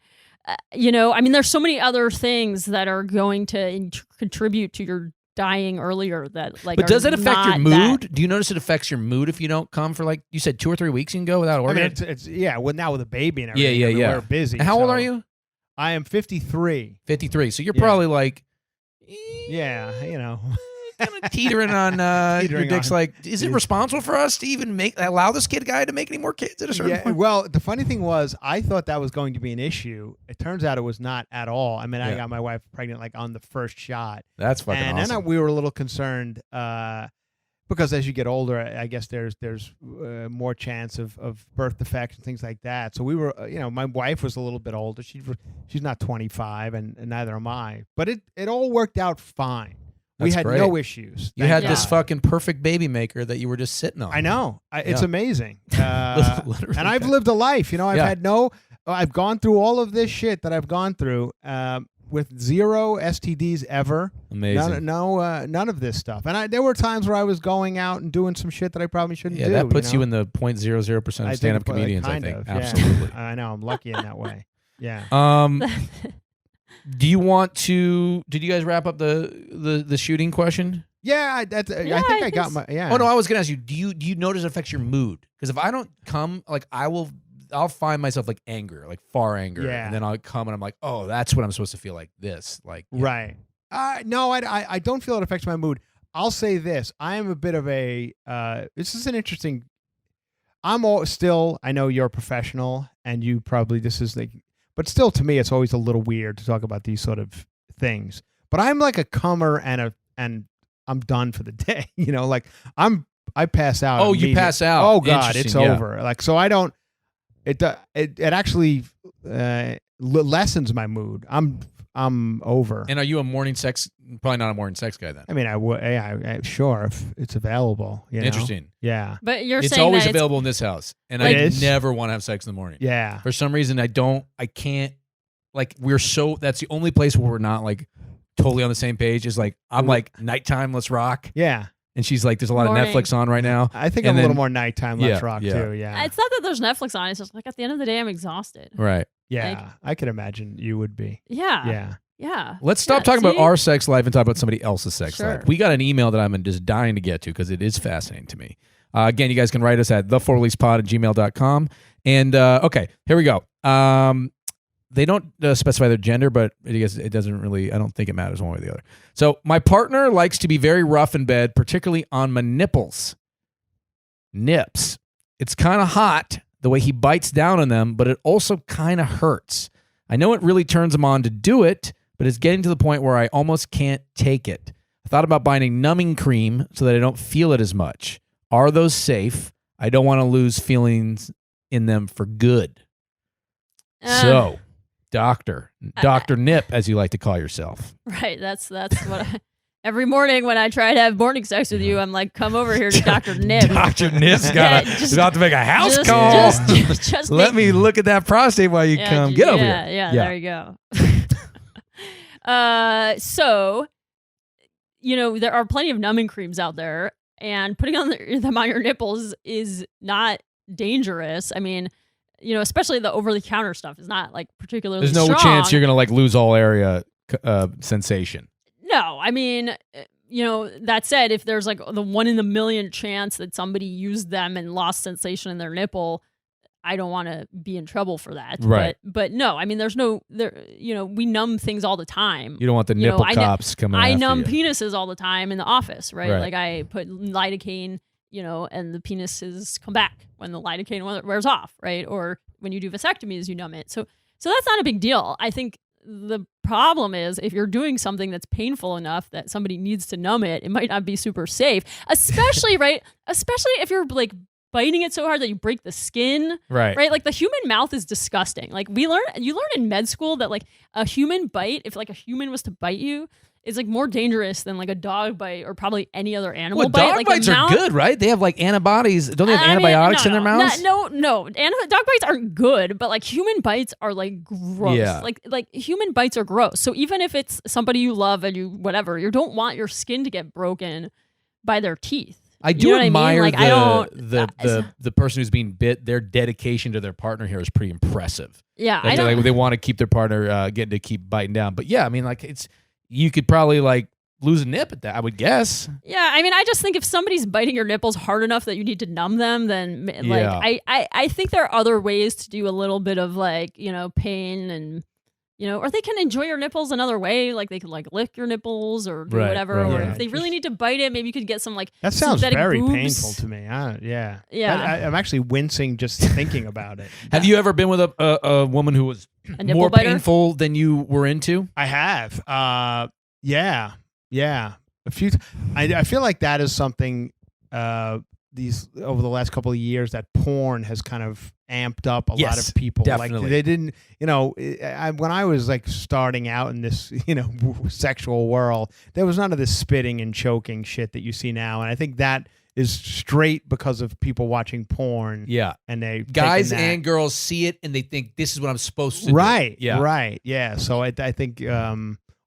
S1: I mean, there's so many other things that are going to contribute to your dying earlier that
S2: But does it affect your mood?
S1: That.
S2: Do you notice it affects your mood if you don't come for you said 2 or 3 weeks you can go without
S3: I
S2: ordering?
S3: mean, it's now with a baby and everything.
S2: Yeah.
S3: We're busy.
S2: And how old
S3: so
S2: are you?
S3: I am 53.
S2: 53. So you're probably
S3: Yeah,
S2: kind of teetering on your dick's
S3: on.
S2: is it responsible for us to even allow this guy to make any more kids at a certain point?
S3: Well, the funny thing was, I thought that was going to be an issue. It turns out it was not at all. I mean, I got my wife pregnant on the first shot.
S2: That's fucking awesome.
S3: And then we were a little concerned because as you get older, I guess there's more chance of birth defects and things like that. So we were, my wife was a little bit older. She's not 25, and neither am I. But it all worked out fine. We had
S2: great.
S3: no issues.
S2: You had
S1: God.
S2: this fucking perfect baby maker that you were just sitting on.
S3: I know. It's amazing.
S2: Literally.
S3: And I've lived a life. I've gone through all of this shit that I've gone through with 0 STDs ever.
S2: Amazing.
S3: None of this stuff. And there were times where I was going out and doing some shit that I probably shouldn't do.
S2: Yeah, that puts you in the 0.00% of stand-up comedians, I think. Absolutely.
S3: Yeah. I know. I'm lucky in that way. Yeah.
S2: Do you want to? Did you guys wrap up the shooting question?
S3: Yeah, I think I got my. Yeah.
S2: Oh no, I was gonna ask you. Do you notice it affects your mood? Because if I don't come, I'll find myself anger, far anger, and then I'll come and I'm like, oh, that's what I'm supposed to feel like this,
S3: Right. No, I don't feel it affects my mood. I'll say this: I am a bit of a. This is an interesting. Still. I know you're a professional, and you probably but still, to me, it's always a little weird to talk about these sort of things. But I'm like a comer and I'm done for the day. I pass out.
S2: Oh, you pass out.
S3: Oh God, it's
S2: Interesting, yeah.
S3: over. So I don't. It actually lessens my mood. I'm over.
S2: And are you a morning sex? Probably not a morning sex guy then.
S3: I mean, I would. Sure, if it's available. You know?
S2: Interesting.
S3: Yeah.
S1: But you're
S2: It's
S1: saying
S2: always
S1: that
S2: available in this house, and
S3: It
S2: I
S3: is?
S2: never want to have sex in the morning.
S3: Yeah.
S2: For some reason, I can't. Like that's the only place where we're not like totally on the same page. Is like I'm like nighttime, let's rock,
S3: Yeah.
S2: and she's like, there's a lot
S1: Morning.
S2: of Netflix on right now.
S3: I think
S2: And
S3: I'm a little
S2: then-
S3: more nighttime.
S2: Yeah,
S3: Let's rock
S2: yeah.
S3: too. Yeah.
S1: It's not that there's Netflix on. It's just like at the end of the day, I'm exhausted.
S2: Right.
S3: Yeah. I could imagine you would be.
S1: Yeah.
S3: Yeah.
S1: Yeah.
S2: Let's stop
S1: Yeah,
S2: talking about
S1: see?
S2: our sex life and talk about somebody else's sex
S1: Sure.
S2: life. We got an email that I'm just dying to get to because it is fascinating to me. Again, you guys can write us at the4releasepod@gmail.com. And okay, here we go. They don't specify their gender, but I guess it doesn't really, I don't think it matters one way or the other. So my partner likes to be very rough in bed, particularly on my nipples. Nips. It's kind of hot the way he bites down on them, but it also kind of hurts. I know it really turns him on to do it, but it's getting to the point where I almost can't take it. I thought about buying a numbing cream so that I don't feel it as much. Are those safe? I don't want to lose feelings in them for good. So, Dr. Nip, as you like to call yourself.
S1: Right. That's what every morning when I try to have morning sex with you, I'm like, come over here to Dr. Nip.
S2: Dr. Nip's
S1: Yeah,
S2: about to make a house
S1: just-
S2: call.
S1: just
S2: Let
S1: make-
S2: me look at that prostate while you come. Get over here.
S1: Yeah, there you go. So, there are plenty of numbing creams out there, and putting them on your nipples is not dangerous. I mean, especially the over-the-counter stuff is not like particularly
S2: There's no
S1: strong.
S2: chance you're going to like lose all area sensation.
S1: No, I mean, that said, if there's like the 1 in a million chance that somebody used them and lost sensation in their nipple, I don't want to be in trouble for that.
S2: Right.
S1: But no, I mean, we numb things all the time.
S2: You don't want the nipple cops coming
S1: I
S2: after
S1: numb
S2: you.
S1: penises all the time in the office, right?
S2: Right.
S1: Like I put lidocaine, and the penises come back when the lidocaine wears off, right? Or when you do vasectomies, you numb it. So that's not a big deal. I think the problem is if you're doing something that's painful enough that somebody needs to numb it, it might not be super safe, especially, right? Especially if you're like biting it so hard that you break the skin.
S2: Right.
S1: Right? Like the human mouth is disgusting. Like you learn in med school that like a human bite, if like a human was to bite you, is like more dangerous than like a dog bite or probably any other animal
S2: Well,
S1: bite.
S2: dog
S1: Like
S2: bites are good, right? They have like antibodies. Don't they have antibiotics in their mouths?
S1: No. Dog bites aren't good, but like human bites are like gross.
S2: Yeah.
S1: Like human bites are gross. So even if it's somebody you love and you don't want your skin to get broken by their teeth.
S2: I do
S1: You know what I mean?
S2: admire
S1: Like, I
S2: the person who's being bit. Their dedication to their partner here is pretty impressive.
S1: Yeah,
S2: Like,
S1: I don't.
S2: they want to keep their partner getting to keep biting down. But yeah, I mean, like you could probably like lose a nip at that. I would guess.
S1: Yeah, I mean, I just think if somebody's biting your nipples hard enough that you need to numb them, then like
S2: Yeah.
S1: I think there are other ways to do a little bit of like pain and or they can enjoy your nipples another way, like they could like lick your nipples or do
S2: Right,
S1: whatever.
S2: right,
S1: Or
S2: right.
S1: if they really need to bite it, maybe you could get some like
S3: That sounds
S1: synthetic
S3: very
S1: boobs.
S3: painful to me. Yeah.
S1: Yeah.
S3: I'm actually wincing just thinking about it.
S2: Have you ever been with a woman who was
S1: A nipple
S2: more
S1: biter?
S2: painful than you were into?
S3: I have. Yeah. A few. I feel like that is something. These over the last couple of years that porn has kind of amped up a lot
S2: Yes,
S3: of people.
S2: definitely.
S3: Like they didn't, when I was like starting out in this, sexual world, there was none of this spitting and choking shit that you see now, and I think that is straight because of people watching porn.
S2: Yeah.
S3: And they
S2: Guys
S3: taken that.
S2: and girls see it and they think this is what I'm supposed to do.
S3: Right.
S2: Yeah.
S3: Right. Yeah. So I think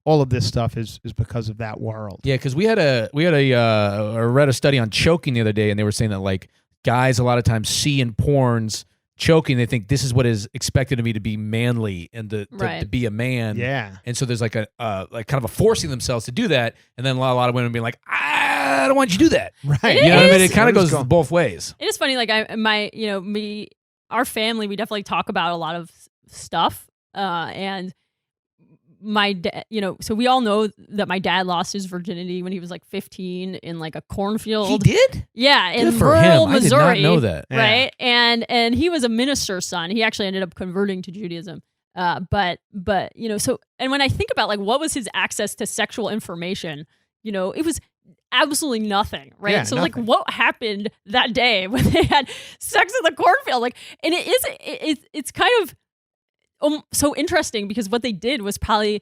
S3: all of this stuff is because of that world.
S2: Yeah, because we read a study on choking the other day, and they were saying that like guys a lot of times see in porns choking, they think this is what is expected of me to be manly and to be a man.
S3: Yeah.
S2: And so there's like a like kind of a forcing themselves to do that, and then a lot of women being like, I don't want you to do that.
S3: Right.
S2: You know what I mean?
S1: is.
S2: It kind of
S3: What is
S2: goes
S3: going-
S2: both ways.
S1: It is funny, like our family, we definitely talk about a lot of stuff, and my dad, so we all know that my dad lost his virginity when he was like 15 in like a cornfield.
S2: He did?
S1: Yeah, in
S2: Good for
S1: rural
S2: him. I did
S1: Missouri.
S2: not know that.
S3: Yeah.
S1: Right, and he was a minister's son. He actually ended up converting to Judaism. But so, and when I think about like what was his access to sexual information, it was absolutely nothing, right?
S3: Yeah,
S1: so
S3: nothing.
S1: like what happened that day when they had sex in the cornfield, like, and it's kind of so interesting because what they did was probably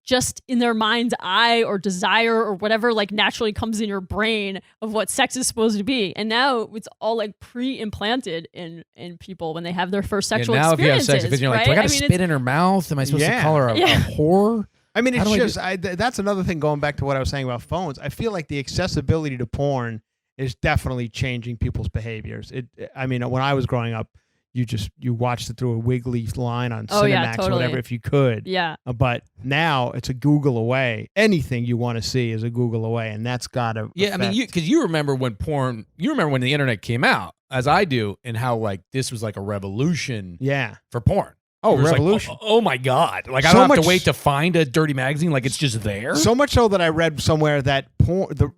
S1: just in their mind's eye or desire or whatever like naturally comes in your brain of what sex is supposed to be. And now it's all like pre-implanted in people when they have their first sexual
S2: now
S1: experiences.
S2: If you have sex, you're like, do I got to spit in her mouth? Am I supposed to call her a whore?
S3: I mean, it's just that's another thing going back to what I was saying about phones. I feel like the accessibility to porn is definitely changing people's behaviors. I mean, when I was growing up, you watched it through a wiggly line on Cinemax or whatever if you could.
S1: Yeah.
S3: But now it's a Google away. Anything you want to see is a Google away, and that's got to
S2: I mean, because you remember when the internet came out, as I do, and how like this was like a revolution for porn.
S3: Oh, revolution.
S2: Like, oh my God. Like, I don't have to wait to find a dirty magazine. Like, it's just there.
S3: So much so that I read somewhere that porn, the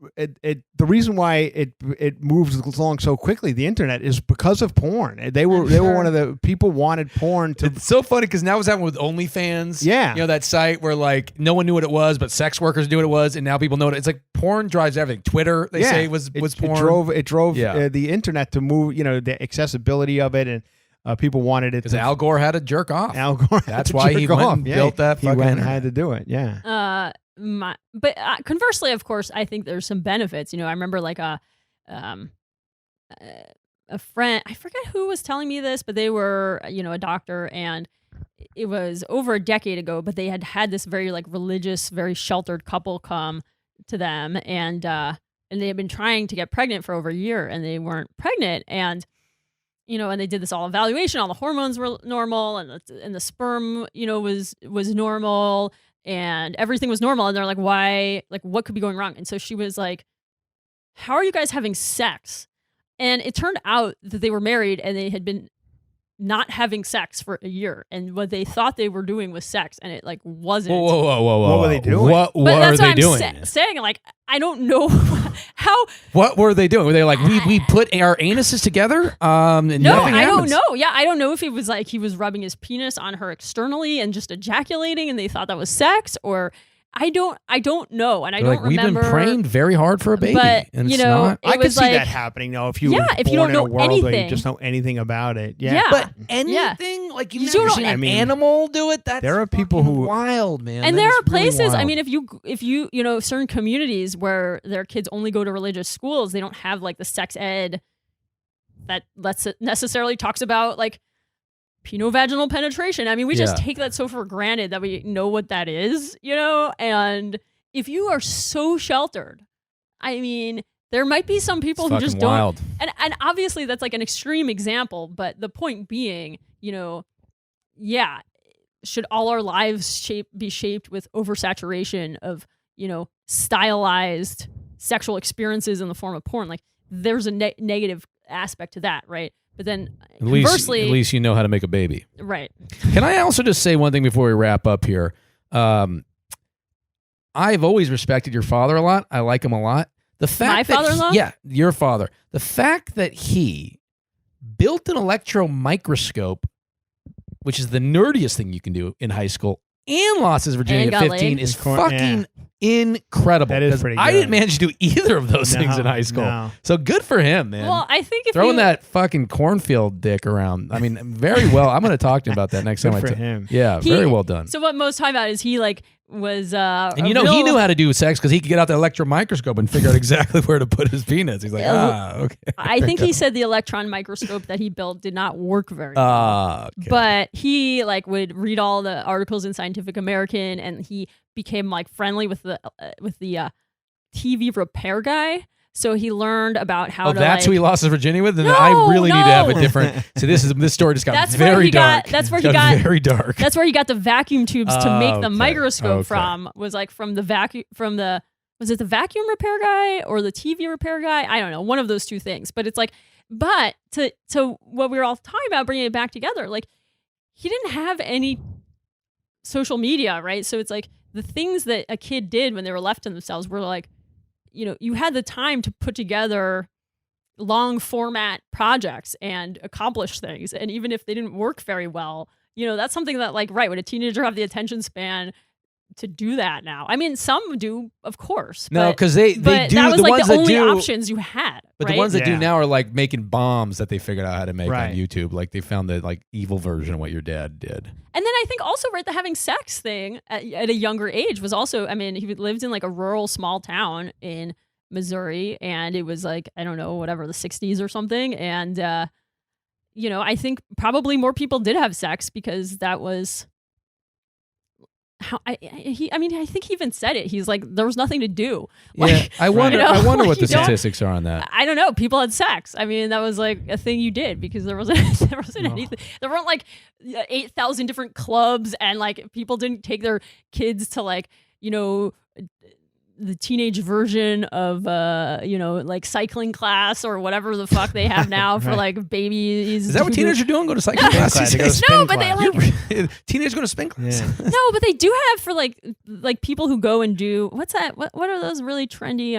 S3: reason why it moves along so quickly, the internet, is because of porn. They were one of the people wanted porn to.
S2: It's so funny because now it's happening with OnlyFans.
S3: Yeah.
S2: You know, that site where like no one knew what it was, but sex workers knew what it was, and now people know it. It's like porn drives everything. Twitter, they say, was porn.
S3: It drove the internet to move, the accessibility of it, and people wanted it
S2: because Al Gore had to jerk off.
S3: Al Gore.
S2: That's why he went and built that.
S3: He went and had to do it. Yeah.
S1: But conversely, of course, I think there's some benefits. I remember like a friend. I forget who was telling me this, but they were a doctor, and it was over a decade ago. But they had this very like religious, very sheltered couple come to them, and they had been trying to get pregnant for over a year, and they weren't pregnant, and and they did this all evaluation, all the hormones were normal, and the sperm, was normal, and everything was normal. And they're like, why, like, what could be going wrong? And so she was like, how are you guys having sex? And it turned out that they were married and they had been not having sex for a year, and what they thought they were doing was sex, and it like wasn't.
S2: Whoa!
S3: What were they doing?
S2: What were they doing?
S1: Saying like I don't know how.
S2: What were they doing? Were they like we put our anuses together? And
S1: no,
S2: I
S1: don't know. Yeah, I don't know if it was like he was rubbing his penis on her externally and just ejaculating, and they thought that was sex, or I don't know, and I don't remember.
S2: We've been praying very hard for a baby,
S1: but
S2: and it's not.
S3: I could see that happening though if you
S1: if you don't know anything,
S3: where you just know anything about it.
S2: But anything like you've never seen an animal do it.
S3: There are people who
S2: wild, man,
S1: and there are places.
S2: Really
S1: I mean, if you certain communities where their kids only go to religious schools, they don't have like the sex ed that necessarily talks about like penovaginal penetration. I mean, we just take that so for granted that we know what that is, and if you are so sheltered, I mean, there might be some people who just don't. And obviously that's like an extreme example, but the point being, should all our lives be shaped with oversaturation of, stylized sexual experiences in the form of porn? Like there's a negative aspect to that, right? But then, conversely,
S2: at least you know how to make a baby.
S1: Right.
S2: Can I also just say one thing before we wrap up here? I've always respected your father a lot. I like him a lot. The fact
S1: My father-in-law?
S2: Yeah, your father. The fact that he built an electro microscope, which is the nerdiest thing you can do in high school, and lost his virginity at 15 is fucking incredible.
S3: That is pretty good.
S2: I didn't manage to do either of those things in high school.
S3: No.
S2: So good for him, man.
S1: Well, I think if
S2: throwing that fucking cornfield dick around. I mean, very well. I'm going to talk to him about that next time.
S3: For him.
S2: Yeah, very well done.
S1: So what most talk about is he like was
S2: and he knew how to do sex because he could get out the electron microscope and figure out exactly where to put his penis. He's like, okay.
S1: I think he said the electron microscope that he built did not work very well.
S2: Okay.
S1: But he like would read all the articles in Scientific American, and he became like friendly with the TV repair guy. So he learned about how to.
S2: That's
S1: like,
S2: who he lost his virginity with. And
S1: No,
S2: I really need to have a
S1: no.
S2: different. So this story just got
S1: That's where
S2: very
S1: he got-
S2: dark.
S1: that's where
S2: It
S1: he got-
S2: very dark.
S1: That's where he got the vacuum tubes to make the
S2: okay.
S1: microscope
S2: Okay.
S1: from. Was like from the vacuum was it the vacuum repair guy or the TV repair guy? I don't know, one of those two things. But it's like, but to what we were all talking about, bringing it back together, like he didn't have any social media, right? So it's like the things that a kid did when they were left to themselves were like, you had the time to put together long format projects and accomplish things. And even if they didn't work very well, that's something that like, right, when a teenager have the attention span to do that now. I mean, some do, of course.
S2: No, because they do.
S1: But that was
S2: the
S1: like
S2: ones
S1: the
S2: that
S1: only
S2: do,
S1: options you had.
S2: But
S1: right?
S2: the ones that do
S3: Yeah.
S2: now are like making bombs that they figured out how to make
S3: Right.
S2: on YouTube. Like they found the like evil version of what your dad did.
S1: And then I think also, right, the having sex thing at a younger age was also, I mean, he lived in like a rural small town in Missouri, and it was like, I don't know, whatever, the 60s or something. And, you know, I think probably more people did have sex because that was how I think he even said it. He's like, there was nothing to do.
S2: Yeah,
S1: Like,
S2: I wonder.
S1: you know,
S2: I wonder
S1: like
S2: what the
S1: you don't-
S2: statistics are on that.
S1: I don't know. People had sex. I mean, that was like a thing you did because there wasn't anything. There weren't like 8,000 different clubs, and like people didn't take their kids to like, you know, the teenage version of you know, like cycling class or whatever the fuck they have now for like babies.
S2: Is that what teenagers are doing? Go to cycling
S3: Spin
S2: class?
S3: class. They go to
S2: these days?
S3: spin
S1: No, but they
S3: class.
S1: like
S2: Teenagers go to spin class.
S3: Yeah.
S1: no, but they do have for like people who go and do what's that? What are those really trendy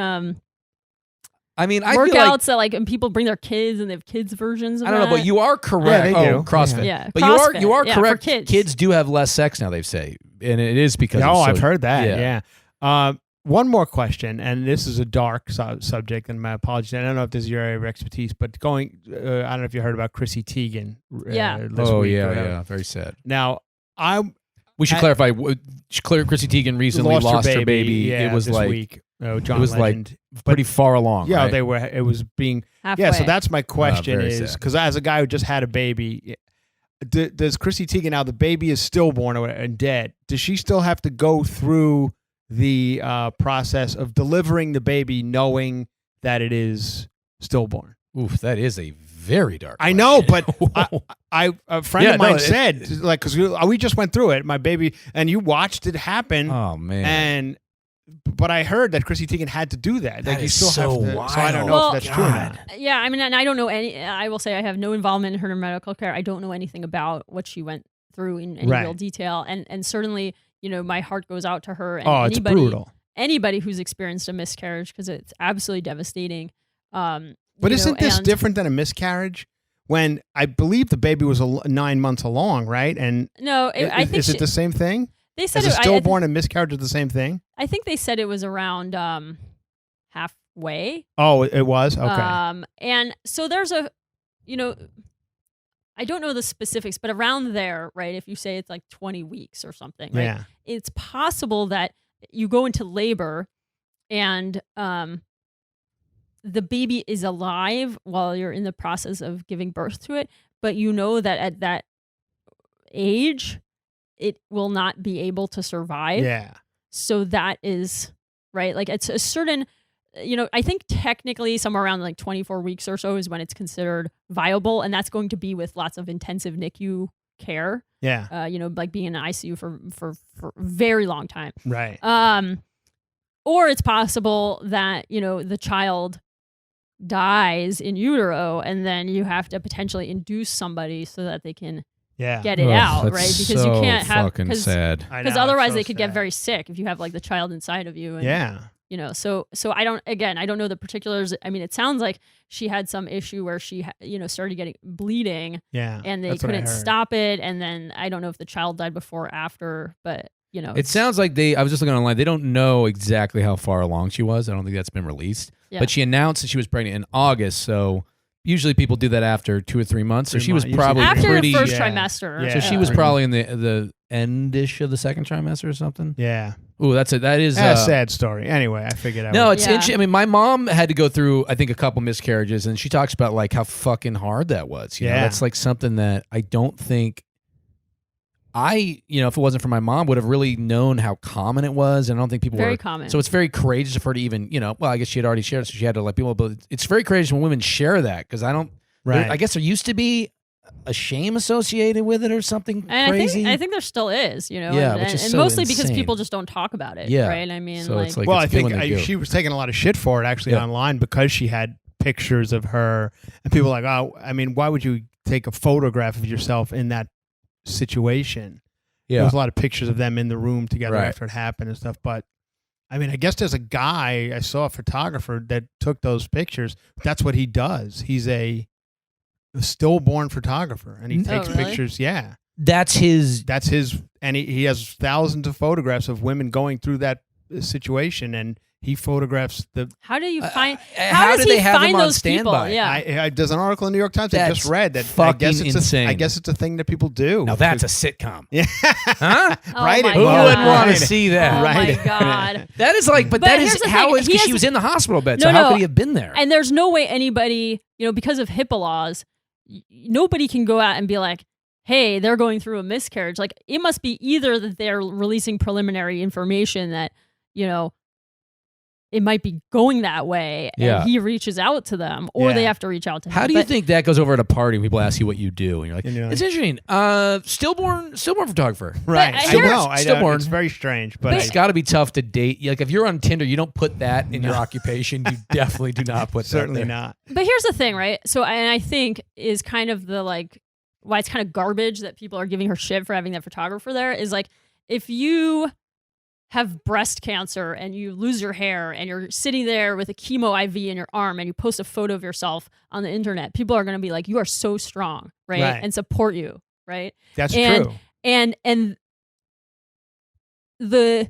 S2: I mean, I
S1: workouts
S2: feel like,
S1: that like and people bring their kids and they have kids versions of
S2: I don't know,
S1: that?
S2: but you are correct.
S3: Yeah, they do.
S2: CrossFit.
S1: Yeah.
S2: But
S1: CrossFit.
S2: you are
S1: Yeah, for
S2: correct.
S1: kids.
S2: Do have less sex now. They say, and it is because.
S3: Oh,
S2: it's so-
S3: I've heard that.
S2: yeah.
S3: Yeah. One more question, and this is a dark subject, and my apologies. I don't know if this is your area of expertise, but I don't know if you heard about Chrissy Teigen.
S1: Yeah.
S3: This
S2: Oh
S3: week or
S2: yeah,
S3: whatever.
S2: yeah. Very sad.
S3: Now,
S2: We should clarify. Chrissy Teigen recently lost her baby.
S3: Yeah,
S2: it was
S3: this
S2: like
S3: week. John
S2: it was
S3: Legend.
S2: pretty far along.
S3: Yeah,
S2: right?
S3: they were. It was being.
S1: halfway.
S3: Yeah, so that's my question
S2: very
S3: is
S2: sad.
S3: because as a guy who just had a baby, does Chrissy Teigen, now the baby is stillborn and dead, does she still have to go through the process of delivering the baby knowing that it is stillborn?
S2: Oof, that is a very dark.
S3: I know, but
S2: question.
S3: a friend
S2: Yeah,
S3: of mine
S2: no,
S3: said, like, because we just went through it, my baby, and you watched it happen,
S2: Oh man.
S3: and but I heard that Chrissy Teigen had to do that.
S2: That
S3: Like you
S2: is
S3: still
S2: so
S3: have to. So I don't know
S1: wild.
S3: if that's true or
S2: God.
S3: not.
S1: Yeah, I mean, and I don't know any. I will say I have no involvement in her medical care. I don't know anything about what she went through in any
S3: Right.
S1: real detail, and certainly, you know, my heart goes out to her and
S3: Oh, it's brutal.
S1: anybody who's experienced a miscarriage because it's absolutely devastating.
S3: But
S1: you
S3: isn't
S1: know,
S3: this
S1: and-
S3: different than a miscarriage? When I believe the baby was 9 months along, right? And
S1: No, I think
S3: is it the same thing?
S1: they said
S3: Is a
S1: it,
S3: stillborn and miscarriage are the same thing?
S1: I think they said it was around halfway.
S3: Oh, it was? Okay.
S1: And so there's a, you know, I don't know the specifics, but around there, right? If you say it's like 20 weeks or something, right?
S3: Yeah.
S1: It's possible that you go into labor and the baby is alive while you're in the process of giving birth to it, but you know that at that age, it will not be able to survive.
S3: Yeah.
S1: So that is, right? Like it's a certain, you know, I think technically somewhere around like 24 weeks or so is when it's considered viable. And that's going to be with lots of intensive NICU care,
S3: Yeah.
S1: you know, like being in the ICU for a very long time.
S3: Right.
S1: Or it's possible that, you know, the child dies in utero and then you have to potentially induce somebody so that they can
S3: Yeah.
S1: get it
S2: Ugh,
S1: out,
S2: that's
S1: right? Because
S2: so
S1: you can't have,
S2: fucking
S1: because
S2: sad.
S3: I know, it's
S1: otherwise
S3: so
S1: they could get
S3: sad.
S1: very sick if you have like the child inside of you. And,
S3: Yeah.
S1: you know, so I don't know the particulars. I mean, it sounds like she had some issue where she, you know, started getting bleeding
S3: Yeah.
S1: and they
S3: That's what I
S1: couldn't
S3: heard.
S1: stop it. And then I don't know if the child died before or after, but you know,
S2: It sounds like I was just looking online. They don't know exactly how far along she was. I don't think that's been released.
S1: Yeah.
S2: But she announced that she was pregnant in August. So usually people do that after 2 or 3 months. So
S3: 3
S2: she was
S3: months, usually
S2: probably
S1: after
S2: pretty.
S1: the first
S3: yeah.
S1: trimester.
S3: Yeah.
S2: So she was
S3: Yeah.
S2: probably in the end-ish of the second trimester or something.
S3: Yeah.
S2: Ooh, that is
S3: That's a sad story. Anyway, I figured out.
S2: No, it's
S1: Yeah.
S2: interesting. I mean, my mom had to go through, I think, a couple miscarriages, and she talks about like how fucking hard that was. You know,
S3: Yeah.
S2: that's like something that I don't think if it wasn't for my mom, would have really known how common it was. And I don't think people
S1: Very
S2: were.
S1: common.
S2: So it's very courageous of her to even, well, I guess she had already shared it, so she had to let people. But it's very courageous when women share that because I don't.
S3: Right.
S2: I guess there used to be a shame associated with it or something
S1: And
S2: crazy.
S1: I think there still is, you know,
S2: Yeah,
S1: and,
S2: which is
S1: and
S2: so
S1: mostly because
S2: insane.
S1: people just don't talk about it,
S2: Yeah.
S1: right? I mean,
S2: So it's like-
S3: well,
S2: it's
S3: I
S2: good
S3: think
S2: when they do.
S3: she was taking a lot of shit for it actually
S2: Yeah.
S3: online because she had pictures of her and people were like, oh, I mean, why would you take a photograph of yourself in that situation? There
S2: yeah.
S3: was a lot of pictures of them in the room together
S2: Right.
S3: after it happened and stuff. But I mean, I guess there's a guy, I saw a photographer that took those pictures. That's what he does. He's a stillborn photographer and he takes
S1: really?
S3: pictures. Yeah.
S2: That's his.
S3: And he has thousands of photographs of women going through that situation, and he photographs the.
S1: How do you find?
S2: How
S1: does
S2: do
S1: he
S2: they have
S1: find
S2: him on
S1: those people?
S2: standby?
S1: Yeah.
S3: There's an article in the New York Times I
S2: That's
S3: just read that
S2: fucking
S3: I guess
S2: insane.
S3: it's a thing that people do.
S2: Now that's a sitcom.
S3: Yeah.
S2: Huh?
S1: Oh
S3: Write
S1: my
S3: it.
S2: Who
S1: God.
S2: wouldn't want to
S3: Write it.
S2: see that?
S1: Oh
S3: Right.
S1: my God.
S2: That is like, but that
S1: here's
S2: is
S1: the
S2: how
S1: thing,
S2: is
S1: he
S2: because
S1: has-
S2: she was in the hospital bed.
S1: No,
S2: So how
S1: no.
S2: could he have been there?
S1: And there's no way anybody, because of HIPAA laws, nobody can go out and be like, hey, they're going through a miscarriage. Like, it must be either that they're releasing preliminary information that, it might be going that way,
S2: Yeah.
S1: and he reaches out to them, or they
S3: Yeah.
S1: have to reach out to him.
S2: How do you
S1: But-
S2: think that goes over at a party when people ask you what you do? And you're like,
S3: And you're like-
S2: it's interesting. Stillborn photographer.
S3: Right.
S1: But
S3: I
S1: here's-
S3: know. I know.
S2: Stillborn.
S3: It's very strange, but
S2: It's got to be tough to date. Like if you're on Tinder, you don't put that in your occupation. You definitely do not put
S3: certainly
S2: that there.
S3: not.
S1: But here's the thing, right? So, and I think is kind of the why it's kind of garbage that people are giving her shit for having that photographer there is like, if you have breast cancer and you lose your hair and you're sitting there with a chemo IV in your arm and you post a photo of yourself on the internet, people are going to be like, you are so strong, right? And support you, right?
S3: That's
S1: And-
S3: true.
S1: And the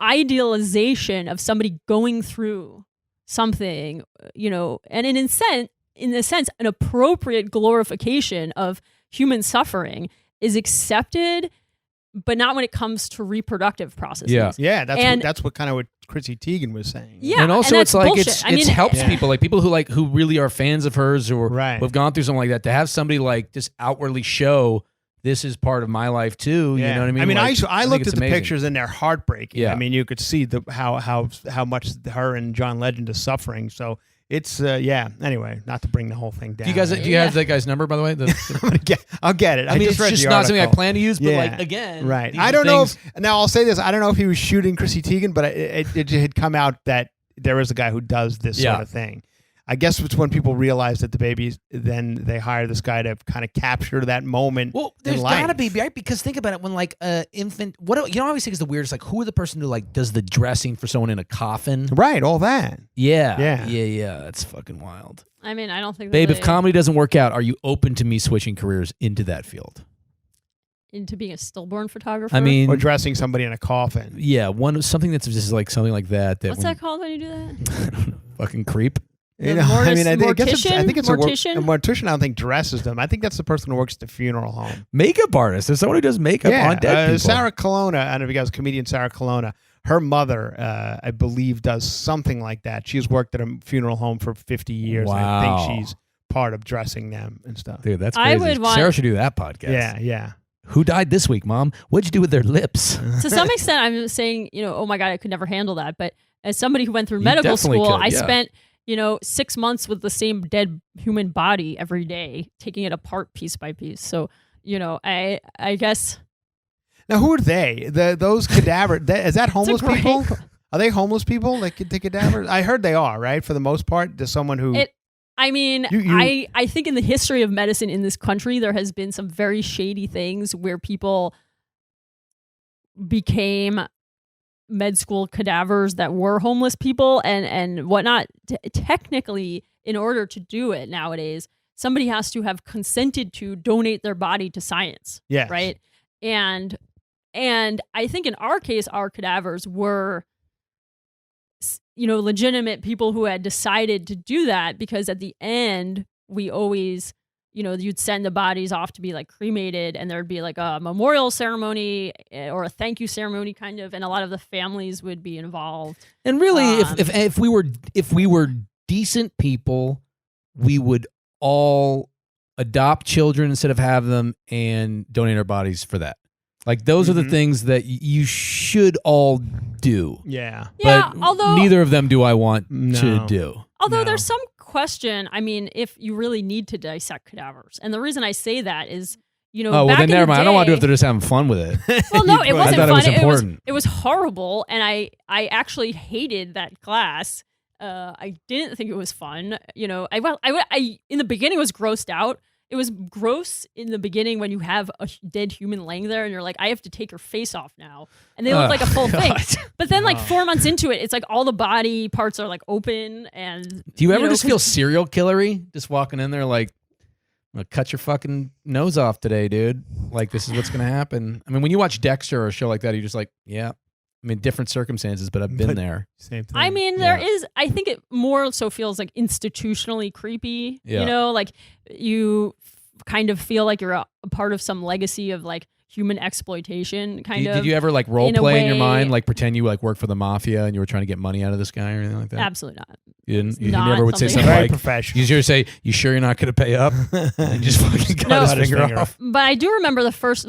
S1: idealization of somebody going through something, and in a sense, an appropriate glorification of human suffering is accepted, but not when it comes to reproductive processes.
S2: Yeah.
S3: Yeah,
S1: And-
S3: that's what kind of what Chrissy Teigen was saying.
S1: Yeah,
S2: And also,
S1: that's
S2: it's like
S1: bullshit.
S2: it helps
S3: Yeah.
S2: people, like people who really are fans of hers or
S3: Right.
S2: who have gone through something like that, to have somebody like just outwardly show this is part of my life too.
S3: Yeah.
S2: You know what I mean?
S3: I
S2: think
S3: looked
S2: it's
S3: at the
S2: amazing.
S3: pictures and they're heartbreaking.
S2: Yeah.
S3: I mean, you could see how much her and John Legend is suffering. So it's Anyway, not to bring the whole thing down.
S2: Do you guys? Do you have that guy's number, by the way?
S3: I'll get it.
S2: I mean,
S3: just
S2: it's
S3: read
S2: just
S3: the
S2: not something I
S3: article.
S2: plan to use, but
S3: Yeah.
S2: like again,
S3: Right.
S2: these
S3: I
S2: are
S3: don't know
S2: things-
S3: if now I'll say this. I don't know if he was shooting Chrissy Teigen, but it had come out that there is a guy who does this
S2: Yeah.
S3: sort of thing. I guess it's when people realize that the baby's, then they hire this guy to kind of capture that moment.
S2: Well,
S3: in
S2: there's
S3: life.
S2: got to be, right? Because think about it, when like infant, what I always think is the weirdest, like who are the person who like does the dressing for someone in a coffin?
S3: Right, all that.
S2: Yeah, that's fucking wild.
S1: I mean, I don't think
S2: Babe,
S1: that
S2: if comedy doesn't work out, are you open to me switching careers into that field?
S1: into being a stillborn photographer.
S2: I mean,
S3: Or dressing somebody in a coffin.
S2: yeah, something that's just like something like that.
S1: what's that called when you do that?
S2: I don't know, fucking creep.
S1: The
S3: I mean, I guess
S1: mortician?
S3: I think it's
S1: Mortician?
S3: a mortician. I don't think dresses them. I think that's the person who works at the funeral home.
S2: Makeup artist. There's someone who does makeup on dead people.
S3: Sarah Colonna. I don't know if you guys, comedian Sarah Colonna. Her mother, I believe, does something like that. She's worked at a funeral home for 50 years. And I
S2: Wow.
S3: think she's part of dressing them and stuff.
S2: Dude, that's
S1: I
S2: crazy.
S1: would want-
S2: Sarah should do that podcast.
S3: Yeah.
S2: Who died this week, Mom? What'd you do with their lips?
S1: To some extent, I'm saying, oh my God, I could never handle that. But as somebody who went through
S2: You
S1: medical
S2: definitely
S1: school,
S2: could,
S1: I
S2: yeah.
S1: spent, 6 months with the same dead human body every day, taking it apart piece by piece. So, I guess.
S3: Now, who are they? Those cadavers? Is that homeless
S1: great
S3: people?
S1: question.
S3: Are they homeless people? Like the cadavers? I heard they are, right? For the most part, there's someone who.
S1: I mean,
S3: You-
S1: I think in the history of medicine in this country, there has been some very shady things where people became med school cadavers that were homeless people and whatnot. Technically, in order to do it nowadays, somebody has to have consented to donate their body to science.
S3: Yes.
S1: Right. And I think in our case, our cadavers were, legitimate people who had decided to do that, because at the end, we always, you'd send the bodies off to be like cremated, and there'd be like a memorial ceremony or a thank you ceremony kind of, and a lot of the families would be involved.
S2: And really, if we were decent people, we would all adopt children instead of have them and donate our bodies for that. Like those are the things that you should all do.
S3: Yeah.
S1: Yeah,
S2: But
S1: although
S2: neither of them do I want to
S3: No.
S2: do.
S1: Although
S3: No.
S1: there's some question, I mean, if you really need to dissect cadavers. And the reason I say that is,
S2: Oh, well,
S1: back
S2: then
S1: in
S2: never
S1: the
S2: mind. I don't want to do it if
S1: day-
S2: they're just having fun with it.
S1: Well, no, it
S3: I
S1: wasn't
S2: thought it
S1: fun.
S2: was important.
S1: It was horrible, and I actually hated that class. I didn't think it was fun. I in the beginning was grossed out. It was gross in the beginning when you have a dead human laying there and you're like, I have to take your face off now. And they look like a full thing. But then like 4 months into it, it's like all the body parts are like open. And
S2: Do you ever just
S1: 'cause-
S2: feel serial killery? Just walking in there like Well, cut your fucking nose off today, dude. Like, this is what's going to happen. I mean, when you watch Dexter or a show like that, you're just like, yeah. I mean, different circumstances, but I've been there.
S3: Same thing.
S1: I mean, there is, I think it more so feels like institutionally creepy.
S2: Yeah.
S1: You know, like you kind of feel like you're a part of some legacy of like human exploitation kind of.
S2: Did you ever like role play in your
S1: way.
S2: mind, like pretend you like work for the mafia and you were trying to get money out of this guy or anything like that?
S1: Absolutely not.
S2: You didn't? You
S1: Not
S2: never would say
S1: something-
S2: something
S3: Very
S2: like,
S3: professional.
S2: you sure say, you sure you're not going to pay up? And just fucking cut
S1: No.
S2: his
S3: Cut his
S2: finger
S3: finger
S2: off.
S1: But I do remember the first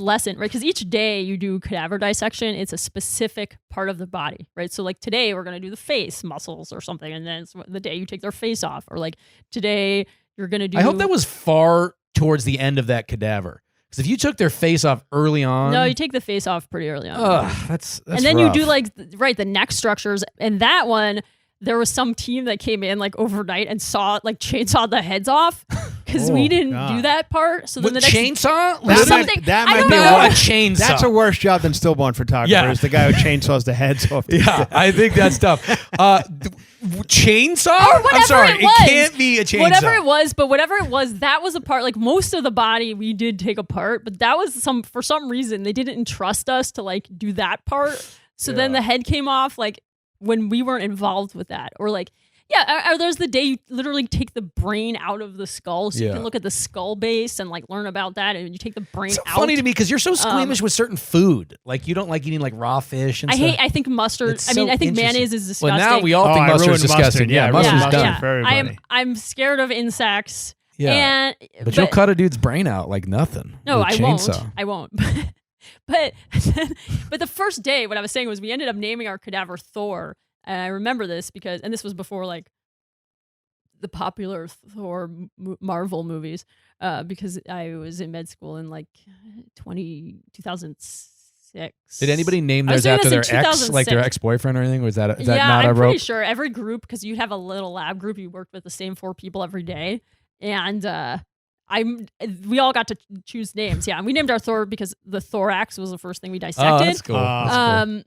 S1: lesson, right? Because each day you do cadaver dissection, it's a specific part of the body, right? So like today we're gonna do the face muscles or something, and then it's the day you take their face off, or like today you're gonna do.
S2: I hope that was far towards the end of that cadaver. Because if you took their face off early on.
S1: No, you take the face off pretty early on.
S2: That's
S1: and then
S2: rough.
S1: you do like the neck structures, and that one. There was some team that came in like overnight and chainsawed the heads off because we didn't do that part. So then
S2: What,
S1: the next
S2: chainsaw?
S1: There's
S3: That might-
S1: something
S3: that
S1: I
S3: might
S1: don't
S3: be
S1: know.
S2: What a chainsaw.
S3: That's a worse job than stillborn photographer.
S2: Yeah.
S3: Is the guy who chainsaws the heads off.
S2: Yeah, I think that's tough. Chainsaw?
S1: Or whatever
S2: I'm sorry,
S1: it was.
S2: can't be a chainsaw.
S1: Whatever it was, but whatever it was, that was a part. Like most of the body, we did take apart, but that was for some reason they didn't entrust us to like do that part. So then the head came off like when we weren't involved with that, or like. Yeah, or there's the day you literally take the brain out of the skull, so you can look at the skull base and like learn about that, and you take the brain
S2: It's so
S1: out.
S2: funny to me because you're so squeamish with certain food. Like you don't like eating like raw fish and stuff.
S1: I think mustard.
S2: It's
S1: I mean,
S2: so
S1: I think
S2: interesting.
S1: mayonnaise is disgusting.
S2: Well, now we all
S3: Oh,
S2: think
S3: I
S2: mustard's
S3: ruined
S2: disgusting.
S3: mustard.
S2: Yeah,
S3: Yeah,
S2: mustard's
S3: ruined
S2: done.
S3: mustard. for everybody.
S1: I'm scared of insects.
S2: Yeah.
S1: And
S2: But you'll cut a dude's brain out like nothing.
S1: No,
S2: with a
S1: I
S2: chainsaw.
S1: won't. I won't. But the first day, what I was saying was we ended up naming our cadaver Thor, and I remember this because, and this was before like the popular Thor Marvel movies, because I was in med school in like 2006.
S2: Did anybody name
S1: I was
S2: theirs
S1: doing
S2: after
S1: this
S2: their
S1: in
S2: ex, like their
S1: 2006.
S2: ex-boyfriend or anything? Is that
S1: Yeah,
S2: not
S1: I'm
S2: a
S1: pretty
S2: rope?
S1: sure every group, because you'd have a little lab group, you worked with the same 4 people every day, and we all got to choose names. Yeah, and we named our Thor because the thorax was the first thing we dissected.
S2: Oh, that's cool. That's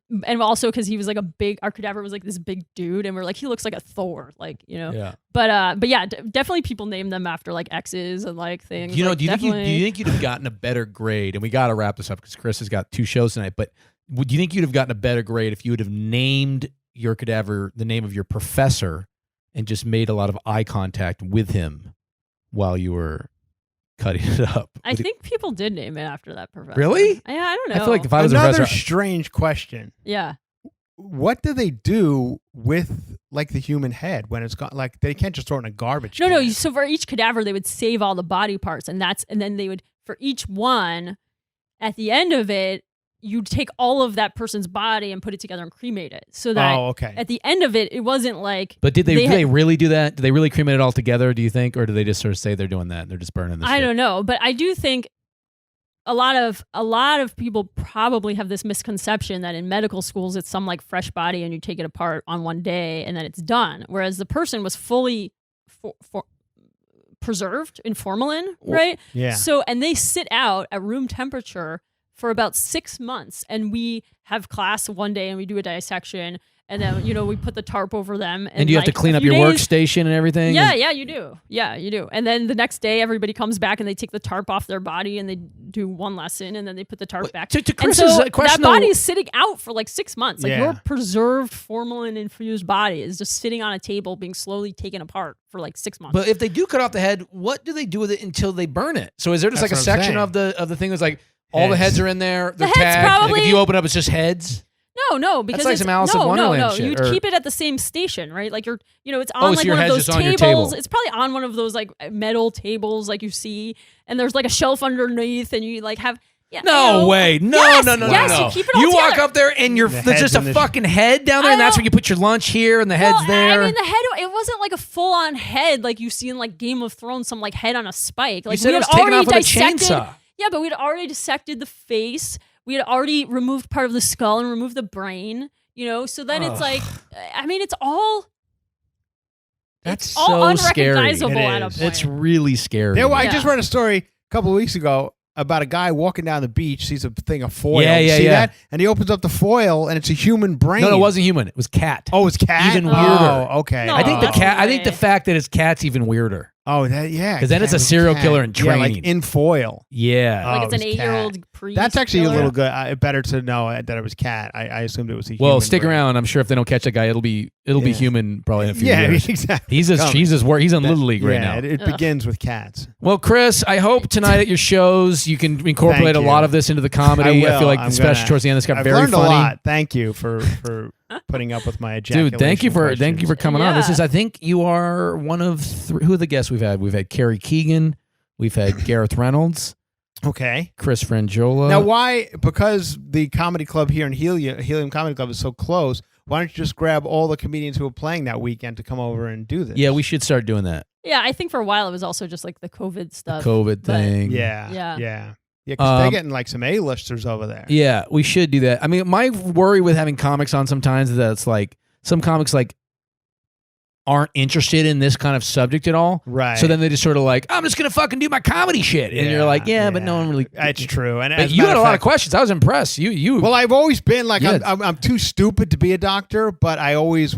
S2: cool.
S1: And also because he was like our cadaver was like this big dude, and we're like, he looks like a Thor, like, you know.
S2: Yeah.
S1: But yeah, definitely people name them after like exes and like things.
S2: You know,
S1: like,
S2: do you think you'd have gotten a better grade? And we got to wrap this up because Chris has got 2 shows tonight. But do you think you'd have gotten a better grade if you would have named your cadaver the name of your professor and just made a lot of eye contact with him while you were cutting it up?
S1: I think people did name it after that professor.
S2: Really?
S1: Yeah, I don't know.
S2: I feel like if I was a
S3: Another
S2: professor,
S3: strange question.
S1: Yeah.
S3: What do they do with like the human head when it's gone? Like they can't just throw it in a garbage
S1: No,
S3: can.
S1: so for each cadaver, they would save all the body parts, and then they would, for each one, at the end of it, you'd take all of that person's body and put it together and cremate it. So that
S3: okay.
S1: at the end of it, it wasn't like.
S2: but did
S1: they
S2: they really do that? Did they really cremate it all together, do you think? Or do they just sort of say they're doing that and they're just burning this
S1: I
S2: shit?
S1: don't know, but I do think a lot of people probably have this misconception that in medical schools it's some like fresh body and you take it apart on one day and then it's done, whereas the person was fully preserved in formalin, right?
S3: Yeah.
S1: So, and they sit out at room temperature for about 6 months, and we have class one day and we do a dissection, and then we put the tarp over them.
S2: And do you have to
S1: like,
S2: clean
S1: a
S2: up
S1: few
S2: your
S1: days-
S2: workstation and everything?
S1: Yeah, you do. Yeah, you do. And then the next day, everybody comes back and they take the tarp off their body and they do one lesson and then they put the tarp back.
S2: To
S1: And
S2: Chris's
S1: so
S2: question,
S1: that body
S2: though-
S1: is sitting out for like 6 months. Like
S3: Yeah.
S1: your preserved formalin-infused body is just sitting on a table being slowly taken apart for like 6 months.
S2: But if they do cut off the head, what do they do with it until they burn it? So is there just
S3: That's
S2: like a
S3: what I'm
S2: section
S3: saying.
S2: of the thing that's like all the heads are in there, they're
S1: heads
S2: tagged. Like
S1: probably-
S2: if you open up, it's just heads.
S1: No, because
S2: like
S1: it's
S2: some Alice in
S1: no,
S2: Wonderland shit,
S1: You'd
S2: or-
S1: keep it at the same station, right? Like it's
S2: Oh,
S1: on
S2: so
S1: like
S2: your
S1: one of
S2: head's
S1: those
S2: just on your
S1: tables.
S2: table.
S1: It's probably on one of those like metal tables, like you see, and there's like a shelf underneath, and you like have. Yeah,
S2: No way. No,
S1: Yes,
S2: no.
S1: yes, you keep it all
S2: You walk
S1: together.
S2: up there and
S3: The
S2: there's
S3: head's
S2: just a
S3: in the-
S2: fucking head down there, and that's
S1: I
S2: where you put your lunch here and the head's
S1: Well,
S2: there.
S1: I mean, the head. It wasn't like a full-on head like you see in like Game of Thrones, some like head on a spike. Like
S2: you said
S1: we
S2: it was
S1: had
S2: taken
S1: already
S2: off with a
S1: dissected.
S2: chainsaw.
S1: Yeah, but we'd already dissected the face. We had already removed part of the skull and removed the brain. So then it's like, I mean, it's all.
S2: That's
S1: it's all
S2: so scary.
S1: unrecognizable
S3: It
S1: at a
S3: is.
S1: point.
S2: It's really scary.
S3: I
S1: Yeah.
S3: just read a story a couple of weeks ago about a guy walking down the beach, sees a thing of foil.
S2: Yeah,
S3: You
S2: yeah,
S3: see
S2: yeah.
S3: that? And he opens up the foil, and it's a human brain.
S2: No, it wasn't human. It was cat.
S3: Oh, it's cat.
S2: Even weirder.
S3: Oh, okay.
S1: No,
S2: I think the
S1: that's
S2: cat.
S1: no
S2: I think the
S1: way.
S2: fact that it's cat's even weirder.
S3: Oh, that
S2: because then it's a serial killer in training.
S3: Yeah, like in foil.
S2: Yeah.
S1: Like it's
S3: it
S1: an
S3: was
S1: 8-year-old priest.
S3: That's actually
S1: killer.
S3: a little good. Better to know that it was cat. I assumed it was a human.
S2: Well, stick
S3: brain.
S2: around. I'm sure if they don't catch that guy, it'll be human probably in a few years.
S3: Exactly.
S2: He's in Little League right now.
S3: It begins with cats.
S2: Well, Chris, I hope tonight at your shows you can incorporate a
S3: you.
S2: lot of this into the comedy. I feel like especially towards the end, this got
S3: I've
S2: very
S3: learned
S2: funny.
S3: a lot. Thank you for putting up with my ejaculation.
S2: Dude, thank you for coming on. This
S1: Yeah.
S2: is, I think you are one of who are the guests we've had? We've had Carrie Keegan, we've had Gareth Reynolds,
S3: Okay.
S2: Chris Frangiola.
S3: Now, why? Because the comedy club here in Helium Comedy Club is so close. Why don't you just grab all the comedians who are playing that weekend to come over and do this?
S2: Yeah, we should start doing that.
S1: Yeah, I think for a while it was also just like the COVID stuff.
S2: COVID
S1: but-
S2: thing.
S3: Yeah. Because they're getting like some A-listers over there.
S2: Yeah, we should do that. I mean, my worry with having comics on sometimes is that it's like some comics like aren't interested in this kind of subject at all.
S3: Right.
S2: So then they just sort of like, I'm just going to fucking do my comedy shit. And you're like, but no one really.
S3: It's true. And
S2: But
S3: as
S2: you
S3: a
S2: had
S3: matter
S2: a
S3: of
S2: lot of
S3: fact-
S2: questions. I was impressed. You.
S3: Well, I've always been like,
S2: Yeah.
S3: I'm too stupid to be a doctor, but I wish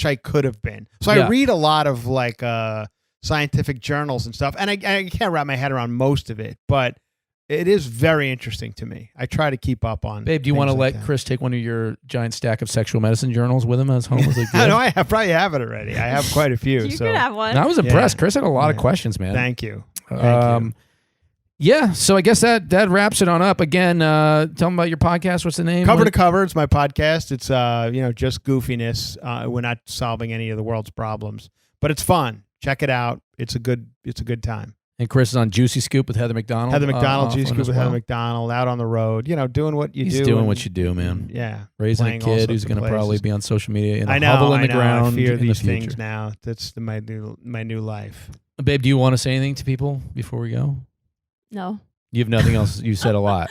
S3: I could have been. So
S2: Yeah.
S3: I read a lot of like scientific journals and stuff, and I can't wrap my head around most of it, but it is very interesting to me. I try to keep up on.
S2: Babe, do you want to let Chris take one of your giant stack of sexual medicine journals with him as home? As
S3: I know I probably have it already. I have quite a few.
S1: You
S3: so
S1: could have one.
S2: And I was impressed.
S3: Yeah.
S2: Chris had a lot of
S3: Yeah.
S2: questions, man.
S3: Thank you. Thank you.
S2: Yeah, so I guess that wraps it on up. Again, tell them about your podcast. What's the name?
S3: Cover to Cover. It's my podcast. It's just goofiness. We're not solving any of the world's problems, but it's fun. Check it out. It's a good time.
S2: And Chris is on Juicy Scoop with Heather McDonald.
S3: Heather McDonald, Juicy
S2: often
S3: Scoop
S2: as
S3: with
S2: well.
S3: Heather McDonald, out on the road. Doing what you do.
S2: He's doing
S3: and-
S2: what you do, man.
S3: Yeah,
S2: Raising a
S3: playing all
S2: kid
S3: sorts
S2: who's
S3: of
S2: going to probably
S3: places.
S2: be on social media in a
S3: I know.
S2: hovel in the
S3: I
S2: ground.
S3: I fear
S2: in the
S3: these
S2: future.
S3: things now. That's my new life.
S2: Babe, do you want to say anything to people before we go?
S1: No.
S2: You have nothing else. You said a lot.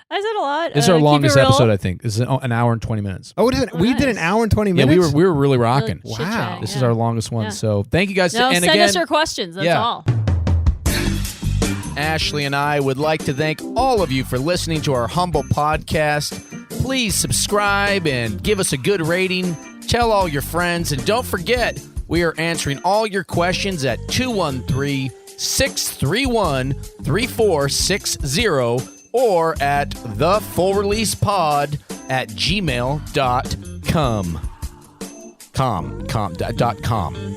S1: I said a lot.
S2: This is our
S1: Keep it
S2: longest
S1: real.
S2: episode, I think. This is an hour and 20 minutes.
S3: Oh, we did an hour and 20
S2: Yeah,
S3: minutes.
S2: we were really rocking.
S1: Really chit-chatting,
S2: This is
S1: yeah.
S2: our longest one.
S1: Yeah.
S2: So thank you guys.
S1: No,
S2: and
S1: send
S2: again,
S1: us your questions. That's
S2: yeah.
S1: all.
S4: Ashley and I would like to thank all of you for listening to our humble podcast. Please subscribe and give us a good rating. Tell all your friends. And don't forget, we are answering all your questions at 213-631-3460 or at thefullreleasepod@gmail.com. .com.